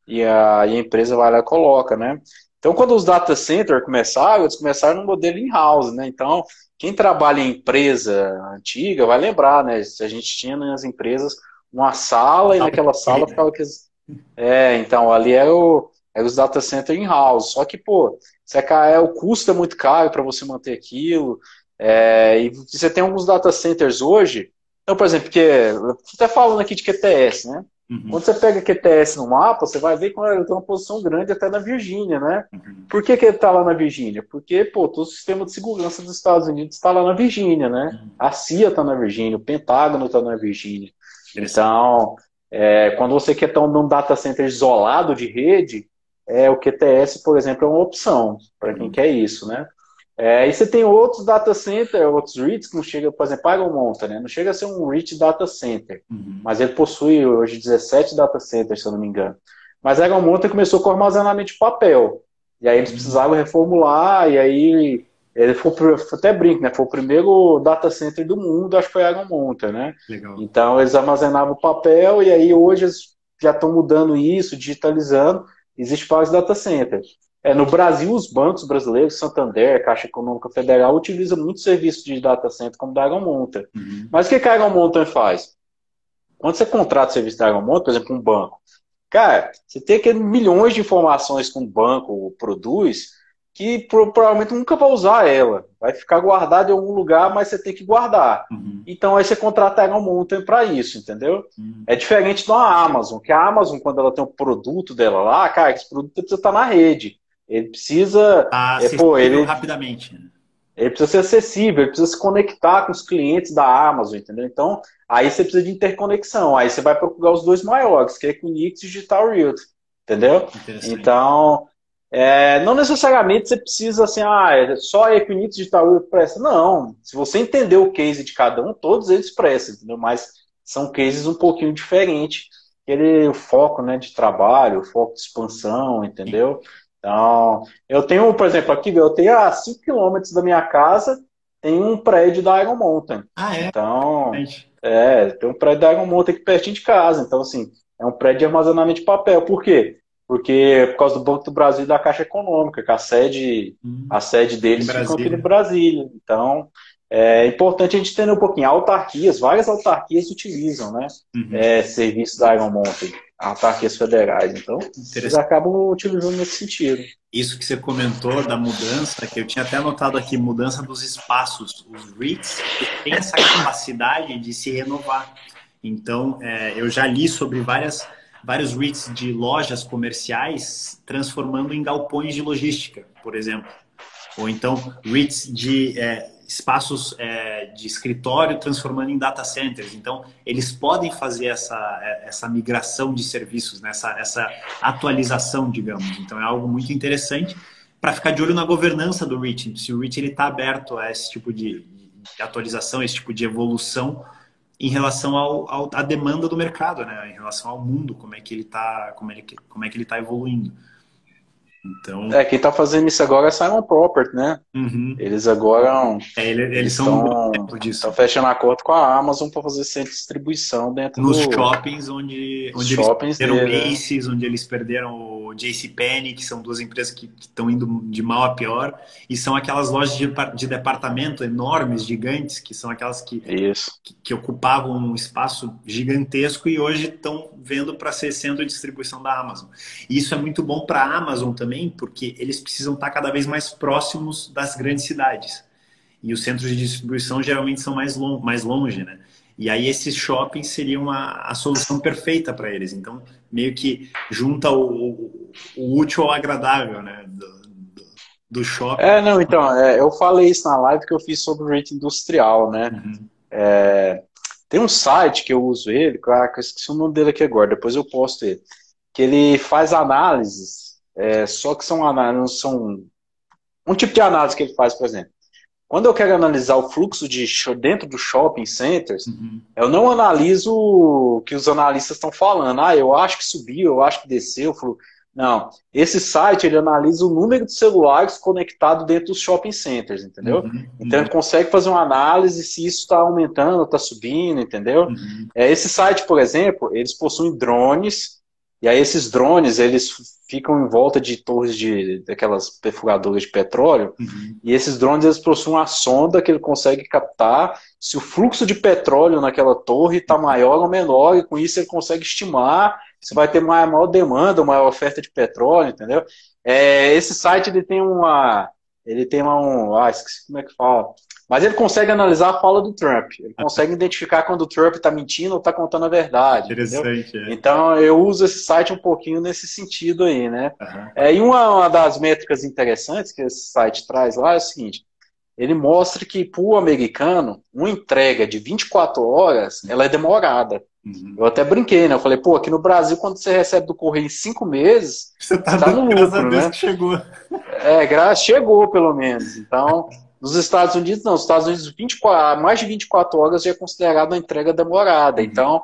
e a empresa vai lá e coloca, né? Então, quando os data centers começaram, eles começaram no modelo in-house, né? Então, quem trabalha em empresa antiga vai lembrar, né? Se a gente tinha nas empresas uma sala, e naquela sala ficava aqueles... então, ali era os data centers in-house. Só que, pô, o custo é muito caro para você manter aquilo. E você tem alguns data centers hoje. Então, por exemplo, você está falando aqui de QTS, né? Uhum. Quando você pega QTS no mapa, você vai ver que ele tem uma posição grande até na Virgínia, né? Uhum. Por que ele está lá na Virgínia? Porque, pô, todo o sistema de segurança dos Estados Unidos está lá na Virgínia, né? Uhum. A CIA está na Virgínia, o Pentágono está na Virgínia. Então, quando você quer ter um data center isolado de rede, o QTS, por exemplo, é uma opção para quem quer isso, né? E você tem outros data centers, outros REITs que não chega, por exemplo, Iron Mountain, né? Não chega a ser um REIT data center, mas ele possui hoje 17 data centers, se eu não me engano. Mas Iron Mountain começou com armazenamento de papel, e aí eles precisavam reformular, e aí ele foi até brinco, né? Foi o primeiro data center do mundo, acho que foi Iron Mountain, né? Legal. Então eles armazenavam papel, e aí hoje eles já estão mudando isso, digitalizando, existe vários data centers. No Brasil, os bancos brasileiros, Santander, Caixa Econômica Federal, utilizam muito serviço de data center como da Iron Mountain. Uhum. Mas o que a Iron Mountain faz? Quando você contrata o serviço da Iron Mountain, por exemplo, um banco, cara, você tem aqueles milhões de informações que um banco produz que provavelmente nunca vai usar ela. Vai ficar guardada em algum lugar, mas você tem que guardar. Uhum. Então aí você contrata a Iron Mountain para isso, entendeu? Uhum. É diferente da Amazon, que a Amazon, quando ela tem um produto dela lá, cara, esse produto precisa estar na rede. Ele precisa... rapidamente. Ele precisa ser acessível, ele precisa se conectar com os clientes da Amazon, entendeu? Então, aí você precisa de interconexão. Aí você vai procurar os dois maiores, que é Equinix e Digital Realty, entendeu? Então, não necessariamente você precisa, assim, só a Equinix e Digital Realty presta. Não, se você entender o case de cada um, todos eles prestam, entendeu? Mas são cases um pouquinho diferentes. O foco, né, de trabalho, o foco de expansão, entendeu? Então, eu tenho, por exemplo, aqui, eu tenho a 5 quilômetros da minha casa, tem um prédio da Iron Mountain. Então, tem um prédio da Iron Mountain aqui pertinho de casa. Então, assim, é um prédio de armazenamento de papel. Por quê? Porque por causa do Banco do Brasil e da Caixa Econômica, que a sede deles fica aqui no Brasília. Então, é importante a gente entender um pouquinho. Várias autarquias utilizam, né? Serviços da Iron Mountain. Autarquias federais, então eles acabam utilizando nesse sentido. Isso que você comentou da mudança, que eu tinha até anotado aqui, mudança dos espaços. Os REITs têm essa capacidade de se renovar. Então, eu já li sobre várias vários REITs de lojas comerciais transformando em galpões de logística, por exemplo. Ou então REITs de espaços de escritório transformando em data centers. Então, eles podem fazer essa migração de serviços, né? Essa atualização, digamos. Então, é algo muito interessante para ficar de olho na governança do REIT. Se o REIT está aberto a esse tipo de atualização, esse tipo de evolução em relação à demanda do mercado, né? Em relação ao mundo, como é que ele está evoluindo. Então, Quem está fazendo isso agora é a Simon Property, né? uhum. Eles agora Eles eles são um bom estão exemplo disso. fechando acordo com a Amazon para fazer centro de distribuição dentro Nos shoppings dos onde eles shoppings perderam o dele, né? Macy's, onde eles perderam o JCPenney, que são duas empresas que estão indo de mal a pior, e são aquelas lojas de departamento enormes, gigantes, que são aquelas Isso. que ocupavam um espaço gigantesco e hoje estão vendo para ser centro de distribuição da Amazon. E isso é muito bom para a Amazon também, porque eles precisam estar cada vez mais próximos das grandes cidades. E os centros de distribuição geralmente são mais longe, né? E aí esses shoppings seriam a solução perfeita para eles. Então, meio que junta o útil ao agradável, né? Do shopping. Não, então, eu falei isso na live que eu fiz sobre o REIT industrial, né? Uhum. Tem um site que eu uso ele, claro, que eu esqueci o nome dele aqui agora, depois eu posto ele, que ele faz análises, só que são análises, são um tipo de análise que ele faz, por exemplo. Quando eu quero analisar o fluxo dentro do shopping centers, Uhum. eu não analiso o que os analistas estão falando. Eu acho que subiu, eu acho que desceu. Não, esse site ele analisa o número de celulares conectados dentro dos shopping centers, entendeu? Uhum. Então ele consegue fazer uma análise se isso está aumentando, está subindo, entendeu? Uhum. Esse site, por exemplo, eles possuem drones, e aí esses drones eles ficam em volta de torres daquelas perfuradoras de petróleo, Uhum. e esses drones eles possuem uma sonda que ele consegue captar se o fluxo de petróleo naquela torre está maior ou menor, e com isso ele consegue estimar se vai ter maior demanda, maior oferta de petróleo, entendeu? Esse site esqueci como é que fala, mas ele consegue analisar a fala do Trump, ele consegue identificar quando o Trump está mentindo ou está contando a verdade, entendeu? Interessante, Então eu uso esse site um pouquinho nesse sentido aí, né? Uhum. E uma das métricas interessantes que esse site traz lá é o seguinte: ele mostra que, para o americano, uma entrega de 24 horas ela é demorada. Uhum. Eu até brinquei, né? Eu falei, aqui no Brasil, quando você recebe do correio em 5 meses, Você você tá no graças a lucro, Deus né? que chegou. Chegou pelo menos. Então, nos Estados Unidos, não. Nos Estados Unidos, mais de 24 horas já é considerado uma entrega demorada. Uhum. Então,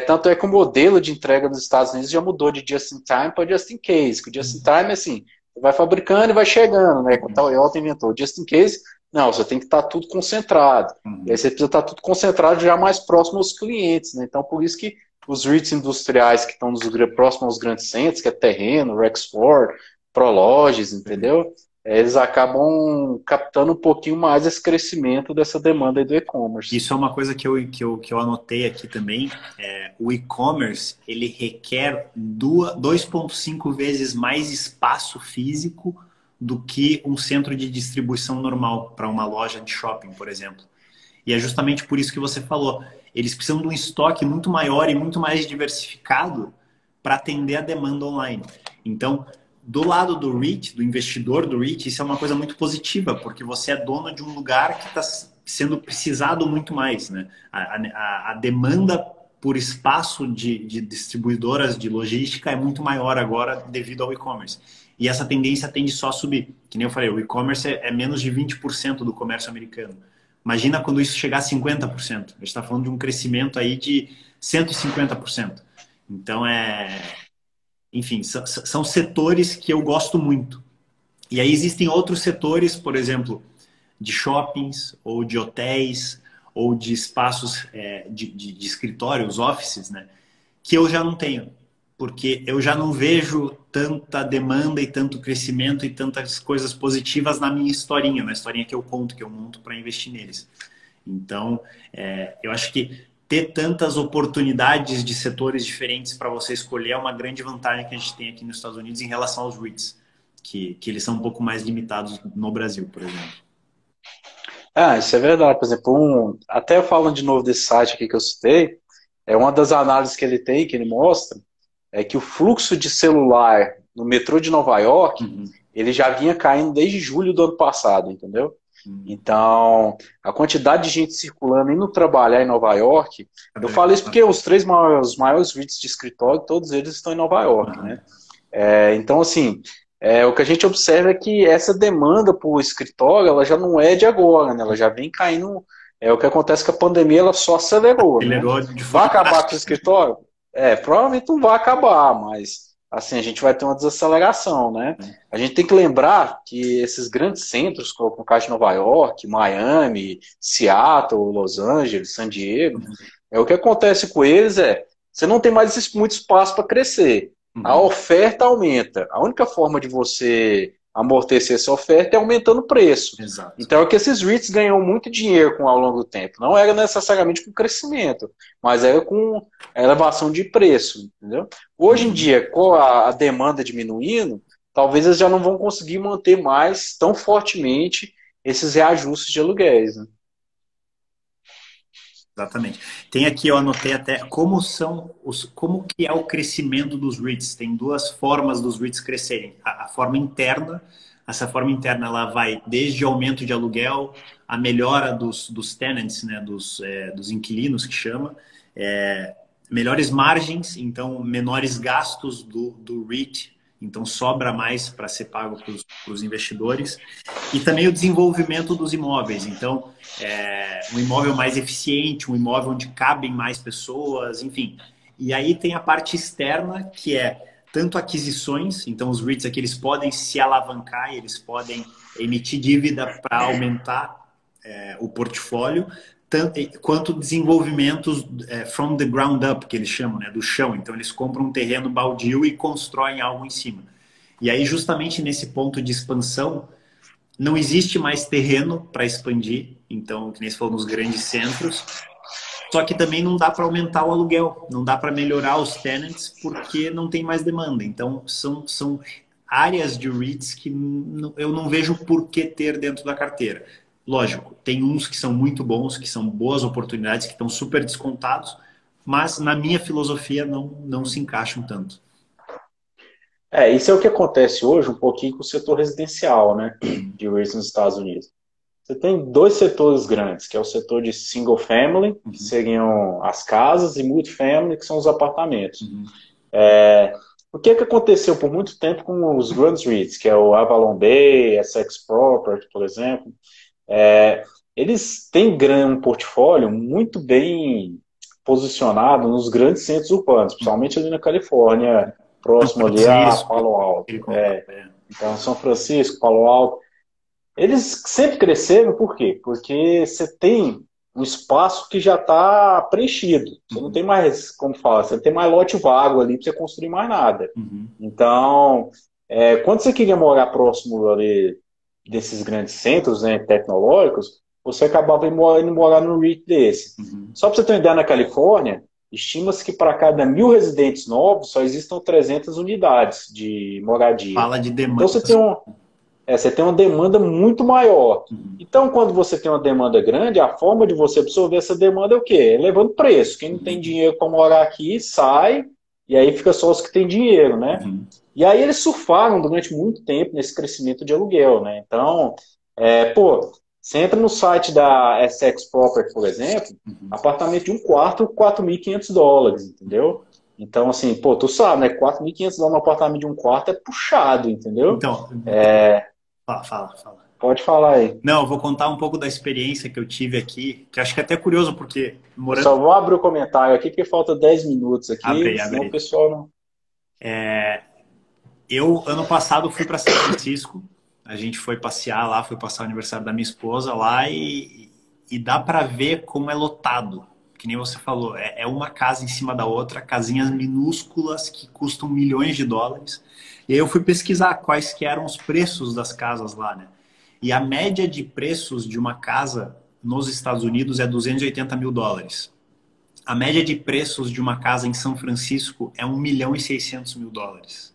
tanto é que o modelo de entrega nos Estados Unidos já mudou de just in time para just in case. Que o just in time é assim, você vai fabricando e vai chegando, né? O Toyota inventou. Just in case, não, você tem que estar tudo concentrado. Uhum. E aí você precisa estar tudo concentrado já mais próximo aos clientes, né? Então, por isso que os REITs industriais que estão próximos aos grandes centros, que é Terreno, Rexford, Prologis, entendeu? Eles acabam captando um pouquinho mais esse crescimento dessa demanda aí do e-commerce. Isso é uma coisa que eu anotei aqui também. O e-commerce, ele requer 2,5 vezes mais espaço físico do que um centro de distribuição normal para uma loja de shopping, por exemplo. E é justamente por isso que você falou. Eles precisam de um estoque muito maior e muito mais diversificado para atender a demanda online. Então, do lado do REIT, do investidor do REIT, isso é uma coisa muito positiva, porque você é dono de um lugar que está sendo precisado muito mais, né? A demanda por espaço de distribuidoras de logística é muito maior agora devido ao e-commerce. E essa tendência tende só a subir. Que nem eu falei, o e-commerce é menos de 20% do comércio americano. Imagina quando isso chegar a 50%. A gente está falando de um crescimento aí de 150%. Então, enfim, são setores que eu gosto muito. E aí existem outros setores, por exemplo, de shoppings, ou de hotéis, ou de espaços de escritórios, offices, né? Que eu já não tenho. Porque eu já não vejo tanta demanda e tanto crescimento e tantas coisas positivas na minha historinha, na historinha que eu conto, que eu monto para investir neles. Então, eu acho que ter tantas oportunidades de setores diferentes para você escolher é uma grande vantagem que a gente tem aqui nos Estados Unidos em relação aos REITs, que eles são um pouco mais limitados no Brasil, por exemplo. Isso é verdade. Por exemplo, até falando de novo desse site aqui que eu citei, é uma das análises que ele tem, que ele mostra, é que o fluxo de celular no metrô de Nova York, ele já vinha caindo desde julho do ano passado, entendeu? Então, a quantidade de gente circulando, indo trabalhar em Nova York, eu falo isso porque os maiores REITs de escritório, todos eles estão em Nova York, né? Então, assim, o que a gente observa é que essa demanda por escritório, ela já não é de agora, né? Ela já vem caindo. O que acontece com a pandemia, ela só acelerou, né? De Vai forma acabar com o drástica. escritório? Provavelmente não vai acabar, mas assim, a gente vai ter uma desaceleração, né? A gente tem que lembrar que esses grandes centros, como o caso de Nova York, Miami, Seattle, Los Angeles, San Diego, o que acontece com eles você não tem mais muito espaço para crescer. A oferta aumenta. A única forma de você amortecer essa oferta é aumentando o preço. Exato. Então é que esses REITs ganham muito dinheiro ao longo do tempo. Não era necessariamente com crescimento, mas era com elevação de preço, entendeu? Hoje em dia, com a demanda diminuindo, talvez eles já não vão conseguir manter mais tão fortemente esses reajustes de aluguéis, né? Exatamente. Tem aqui, eu anotei até como que é o crescimento dos REITs. Tem duas formas dos REITs crescerem. A forma interna, essa forma interna ela vai desde aumento de aluguel, a melhora dos tenants, né, dos inquilinos que chama, melhores margens, então menores gastos do REIT, então sobra mais para ser pago para os investidores. E também o desenvolvimento dos imóveis. Então, um imóvel mais eficiente, um imóvel onde cabem mais pessoas, enfim. E aí tem a parte externa, que é tanto aquisições, então os REITs aqui eles podem se alavancar, eles podem emitir dívida para aumentar o portfólio, tanto, quanto desenvolvimentos from the ground up, que eles chamam, né, do chão. Então eles compram um terreno baldio e constroem algo em cima. E aí justamente nesse ponto de expansão, não existe mais terreno para expandir, então, que nem se falou nos grandes centros, só que também não dá para aumentar o aluguel, não dá para melhorar os tenants porque não tem mais demanda. Então, são áreas de REITs que eu não vejo por que ter dentro da carteira. Lógico, tem uns que são muito bons, que são boas oportunidades, que estão super descontados, mas na minha filosofia não se encaixam tanto. Isso é o que acontece hoje um pouquinho com o setor residencial, né, de REITs nos Estados Unidos. Você tem dois setores grandes, que é o setor de single family, que seriam as casas, e multifamily, que são os apartamentos. O que aconteceu por muito tempo com os grandes REITs, que é o Avalon Bay, Essex Property, por exemplo, eles têm um portfólio muito bem posicionado nos grandes centros urbanos, principalmente ali na Califórnia, próximo ali a Palo Alto. Então, São Francisco, Palo Alto. Eles sempre cresceram, por quê? Porque você tem um espaço que já está preenchido. Você não tem mais, como fala, você não tem mais lote vago ali para você construir mais nada. Então, quando você queria morar próximo ali desses grandes centros, né, tecnológicos, você acabava indo morar num REIT desse. Só para você ter uma ideia, na Califórnia, estima-se que para cada 1.000 residentes novos só existam 300 unidades de moradia. Fala de demanda. Então você tem uma demanda muito maior. Então, quando você tem uma demanda grande, a forma de você absorver essa demanda é o quê? Elevando preço. Quem não tem dinheiro para morar aqui, sai, e aí fica só os que têm dinheiro, né? E aí eles surfaram durante muito tempo nesse crescimento de aluguel, né? Então, você entra no site da Essex Property, por exemplo, apartamento de um quarto, $4.500, entendeu? Então, assim, tu sabe, né? $4.500 no apartamento de um quarto é puxado, entendeu? Então, fala. Pode falar aí. Não, eu vou contar um pouco da experiência que eu tive aqui, que acho que é até curioso, porque Eu só vou abrir o comentário aqui, porque falta 10 minutos aqui, abre senão aí. o pessoal não... Eu, ano passado, fui para São Francisco, a gente foi passear lá, foi passar o aniversário da minha esposa lá e dá para ver como é lotado. Que nem você falou, é uma casa em cima da outra, casinhas minúsculas que custam milhões de dólares. E aí eu fui pesquisar quais que eram os preços das casas lá, né? E a média de preços de uma casa nos Estados Unidos é $280 mil. A média de preços de uma casa em São Francisco é $1.600.000.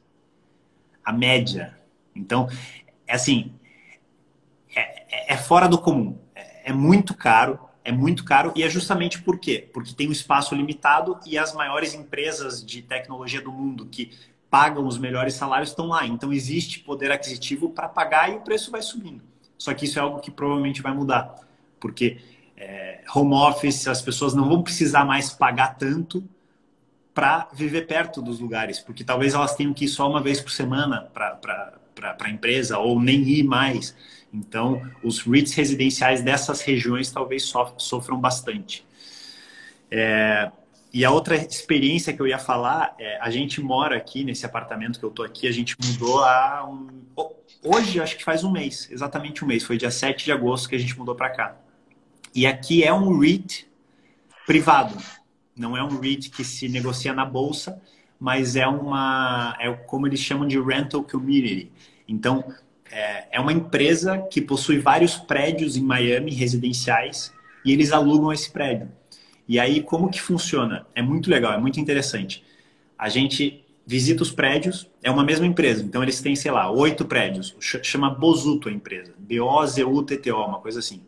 A média. Então, assim, é fora do comum. É muito caro. É muito caro e é justamente por quê? Porque tem um espaço limitado e as maiores empresas de tecnologia do mundo que pagam os melhores salários estão lá. Então existe poder aquisitivo para pagar e o preço vai subindo. Só que isso é algo que provavelmente vai mudar, porque home office, as pessoas não vão precisar mais pagar tanto para viver perto dos lugares, porque talvez elas tenham que ir só uma vez por semana para a empresa ou nem ir mais. Então, os REITs residenciais dessas regiões talvez sofram bastante. E a outra experiência que eu ia falar é, a gente mora aqui nesse apartamento que eu tô aqui, a gente mudou hoje, acho que faz um mês, exatamente um mês, foi dia 7 de agosto que a gente mudou para cá. E aqui é um REIT privado, não é um REIT que se negocia na bolsa, mas é como eles chamam de rental community. Então, é uma empresa que possui vários prédios em Miami, residenciais, e eles alugam esse prédio. E aí, como que funciona? É muito legal, é muito interessante. A gente visita os prédios, é uma mesma empresa, então eles têm, sei lá, 8 prédios. Chama Bozutto a empresa, Bozutto, uma coisa assim.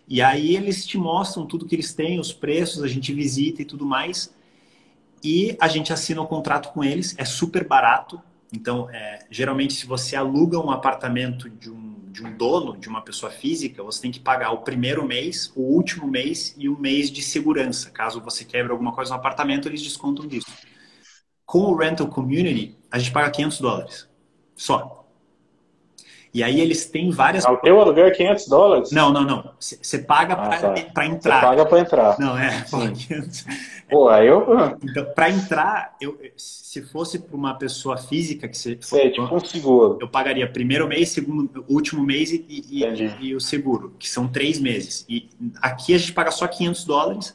E aí eles te mostram tudo que eles têm, os preços, a gente visita e tudo mais. E a gente assina o contrato com eles, é super barato. Então, geralmente, se você aluga um apartamento de um dono, de uma pessoa física, você tem que pagar o primeiro mês, o último mês e um mês de segurança. Caso você quebre alguma coisa no apartamento, eles descontam disso. Com o Rental Community, a gente paga $500 só. E aí eles têm várias... O teu aluguel é $500? Não, não, não. Você paga para entrar. Você paga para entrar. Não, Sim. 500. Pô, aí eu... Então, para entrar, se fosse para uma pessoa física que você Sei, tipo um seguro. eu pagaria primeiro mês, segundo, último mês Entendi. e o seguro, que são 3 meses. E aqui a gente paga só $500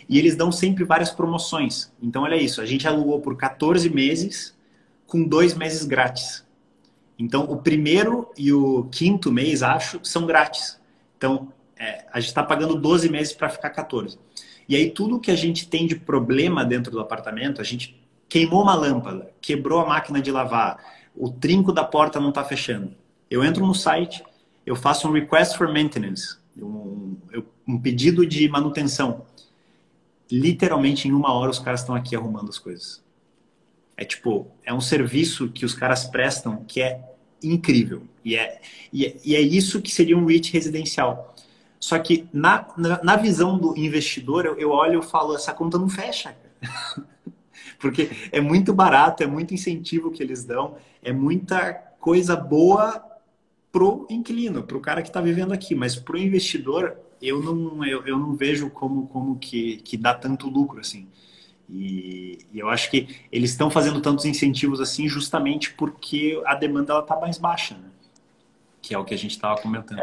e eles dão sempre várias promoções. Então, olha isso, a gente alugou por 14 meses com 2 meses grátis. Então, o primeiro e o quinto mês, acho, são grátis. Então, a gente está pagando 12 meses para ficar 14. E aí, tudo que a gente tem de problema dentro do apartamento, a gente queimou uma lâmpada, quebrou a máquina de lavar, o trinco da porta não está fechando. Eu entro no site, eu faço um request for maintenance, um pedido de manutenção. Literalmente, em 1 hora, os caras estão aqui arrumando as coisas. É um serviço que os caras prestam que é incrível. E é isso que seria um REIT residencial. Só que na visão do investidor, eu olho e falo, essa conta não fecha. Porque é muito barato, é muito incentivo que eles dão, é muita coisa boa pro inquilino, pro cara que está vivendo aqui. Mas pro investidor, eu não vejo como que dá tanto lucro assim. E eu acho que eles estão fazendo tantos incentivos assim justamente porque a demanda está mais baixa, né? Que é o que a gente estava comentando.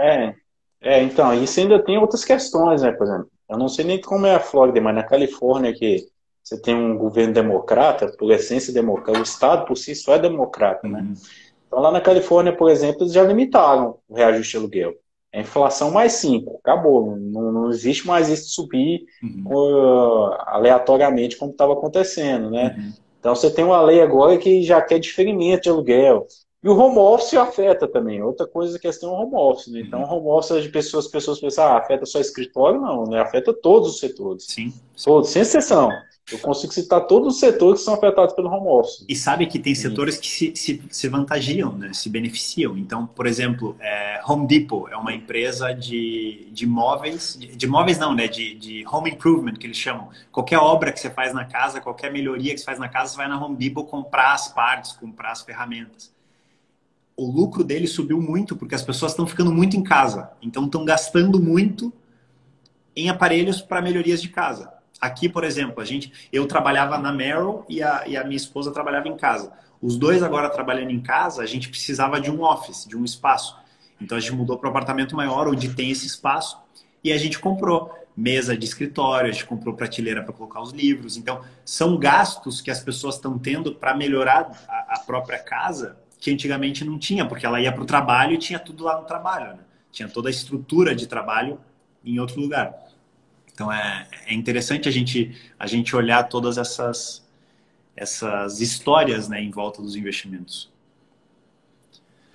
Então, isso ainda tem outras questões, né? Por exemplo, eu não sei nem como é a Flórida, mas na Califórnia que você tem um governo democrata, por essência democrata, o estado por si só é democrata, né? Então lá na Califórnia, por exemplo, eles já limitaram o reajuste de aluguel. É inflação mais 5, acabou. Não existe mais isso de subir aleatoriamente como estava acontecendo, né? Então você tem uma lei agora que já quer diferimento de aluguel. E o home office afeta também. Outra coisa, a questão é o home office, né? Então, o home office de pessoas pensam, afeta só escritório? Não, né? Afeta todos os setores. Sim. Todos, sem exceção. Eu consigo citar todos os setores que são afetados pelo home office. E sabe que tem setores que se vantagiam, né? Se beneficiam. Então, por exemplo, Home Depot é uma empresa de móveis, de móveis não, né? De home improvement, que eles chamam. Qualquer obra que você faz na casa, qualquer melhoria que você faz na casa, você vai na Home Depot comprar as partes, comprar as ferramentas. O lucro dele subiu muito porque as pessoas estão ficando muito em casa. Então, estão gastando muito em aparelhos para melhorias de casa. Aqui, por exemplo, eu trabalhava na Merrill e a minha esposa trabalhava em casa. Os dois agora trabalhando em casa, a gente precisava de um office, de um espaço. Então, a gente mudou para um apartamento maior, onde tem esse espaço, e a gente comprou mesa de escritório, a gente comprou prateleira para colocar os livros. Então, são gastos que as pessoas estão tendo para melhorar a própria casa, que antigamente não tinha, porque ela ia para o trabalho e tinha tudo lá no trabalho, né? Tinha toda a estrutura de trabalho em outro lugar. Então é interessante a gente olhar todas essas histórias, né, em volta dos investimentos.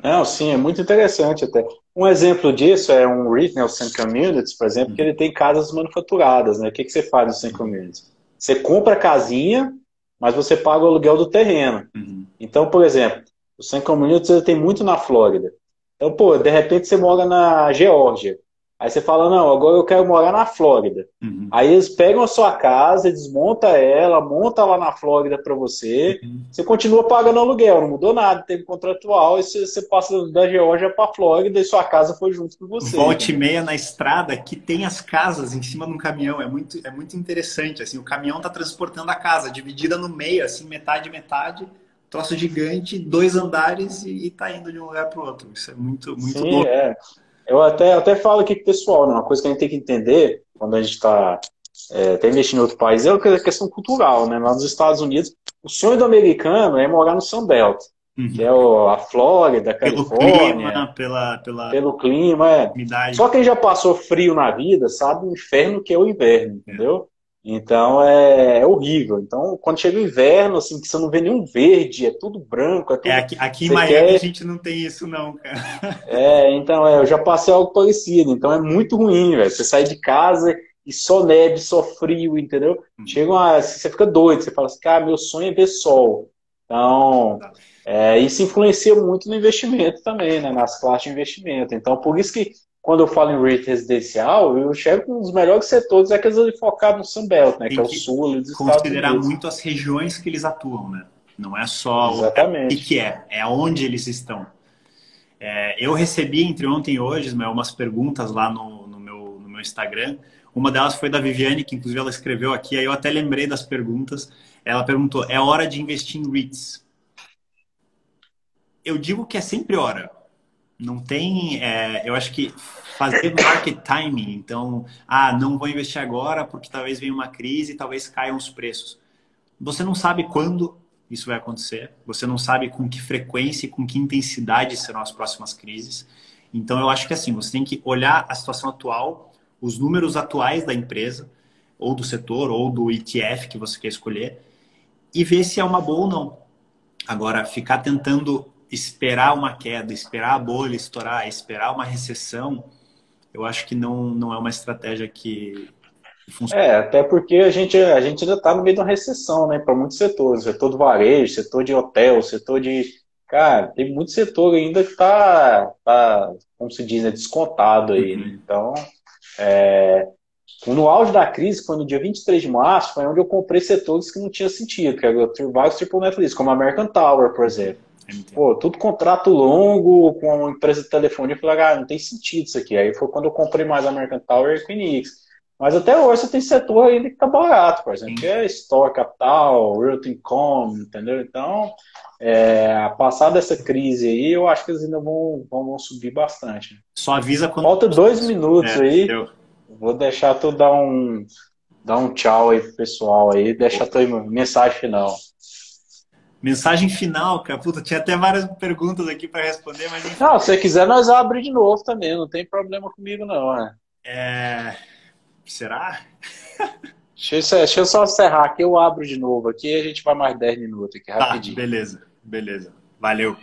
Não, sim, é muito interessante até. Um exemplo disso é um REIT, né, o Sun Communities, por exemplo, que ele tem casas manufaturadas, né? O que que você faz no Sun Communities? Você compra a casinha, mas você paga o aluguel do terreno. Uhum. Então, por exemplo, o Sun Communities ele tem muito na Flórida. Então, pô, de repente você mora na Geórgia. Aí você fala, não, agora eu quero morar na Flórida. Uhum. Aí eles pegam a sua casa, desmonta ela, monta lá na Flórida para você. Uhum. Você continua pagando aluguel, não mudou nada, teve contratual, e você passa da Geórgia para a Flórida e sua casa foi junto com você, Volte e entendeu? meia na estrada que tem as casas em cima de um caminhão. É muito interessante. Assim, o caminhão está transportando a casa, dividida no meio, assim, metade, metade, troço gigante, 2 andares e tá indo de um lugar para o outro. Isso é muito, muito Sim, louco. é. Eu até falo aqui com o pessoal, né? Uma coisa que a gente tem que entender quando a gente está até investindo em outro país é a questão cultural, né? Lá nos Estados Unidos, o sonho do americano é morar no Sun Belt, que é Uhum. a Flórida, a Pelo Califórnia, clima, pela pelo clima, é. umidade. Só quem já passou frio na vida sabe o inferno que é o inverno, É. entendeu? Então é horrível. Então, quando chega o inverno, assim, que você não vê nenhum verde, é tudo branco, é tudo. Aqui em Você Miami a quer. gente não tem isso não, cara. Então, eu já passei algo parecido. Então é muito ruim, velho. Você sai de casa e só neve, só frio, entendeu? Uhum. Chega uma. Você fica doido, você fala assim, cara, meu sonho é ver sol. Então, isso influencia muito no investimento também, né? Nas classes de investimento. Então, por isso que quando eu falo em rate residencial, eu chego com um dos melhores setores, é aqueles ali focados no Sunbelt, né? Que Tem é o que sul ali dos Estados considerar Unidos. muito as regiões que eles atuam, né? Não é só o Exatamente. que é onde eles estão. Eu recebi entre ontem e hoje, Ismael, umas perguntas lá no meu Instagram. Uma delas foi da Viviane, que inclusive ela escreveu aqui, aí eu até lembrei das perguntas. Ela perguntou: é hora de investir em REITs? Eu digo que é sempre hora. Não tem. Eu acho que fazer market timing, então, não vou investir agora porque talvez venha uma crise e talvez caiam os preços. Você não sabe quando isso vai acontecer, você não sabe com que frequência e com que intensidade serão as próximas crises. Então, eu acho que assim, você tem que olhar a situação atual, os números atuais da empresa, ou do setor, ou do ETF que você quer escolher, e ver se é uma boa ou não. Agora, ficar tentando esperar uma queda, esperar a bolha estourar, esperar uma recessão, eu acho que não é uma estratégia que funciona. Até porque a gente ainda está no meio de uma recessão, né? Para muitos setores, setor do varejo, setor de hotel, setor de. Cara, tem muito setor ainda que tá, como se diz, né, descontado aí, né? Uhum. Então, no auge da crise, que foi no dia 23 de março, foi onde eu comprei setores que não tinha sentido, que era vários triple net lease, como a American Tower, por exemplo. MT. Pô, tudo contrato longo com uma empresa de telefonia. Eu falei, não tem sentido isso aqui. Aí foi quando eu comprei mais a American Tower e a Quinix. Mas até hoje você tem setor ainda que tá barato, por exemplo, que é Store Capital, Realty Income, entendeu? Então, passar dessa crise aí, eu acho que eles ainda vão subir bastante. Só avisa quando. Falta 2 minutos aí. Eu. Vou deixar tu dar um tchau aí pro pessoal aí, deixar tua mensagem final. Mensagem final, cara. Puta, tinha até várias perguntas aqui para responder, mas enfim. Não, se você quiser, nós abrimos de novo também, não tem problema comigo não, né? Será? Deixa eu só encerrar aqui, eu abro de novo aqui e a gente vai mais 10 minutos aqui, Tá, rapidinho. beleza, beleza. Valeu.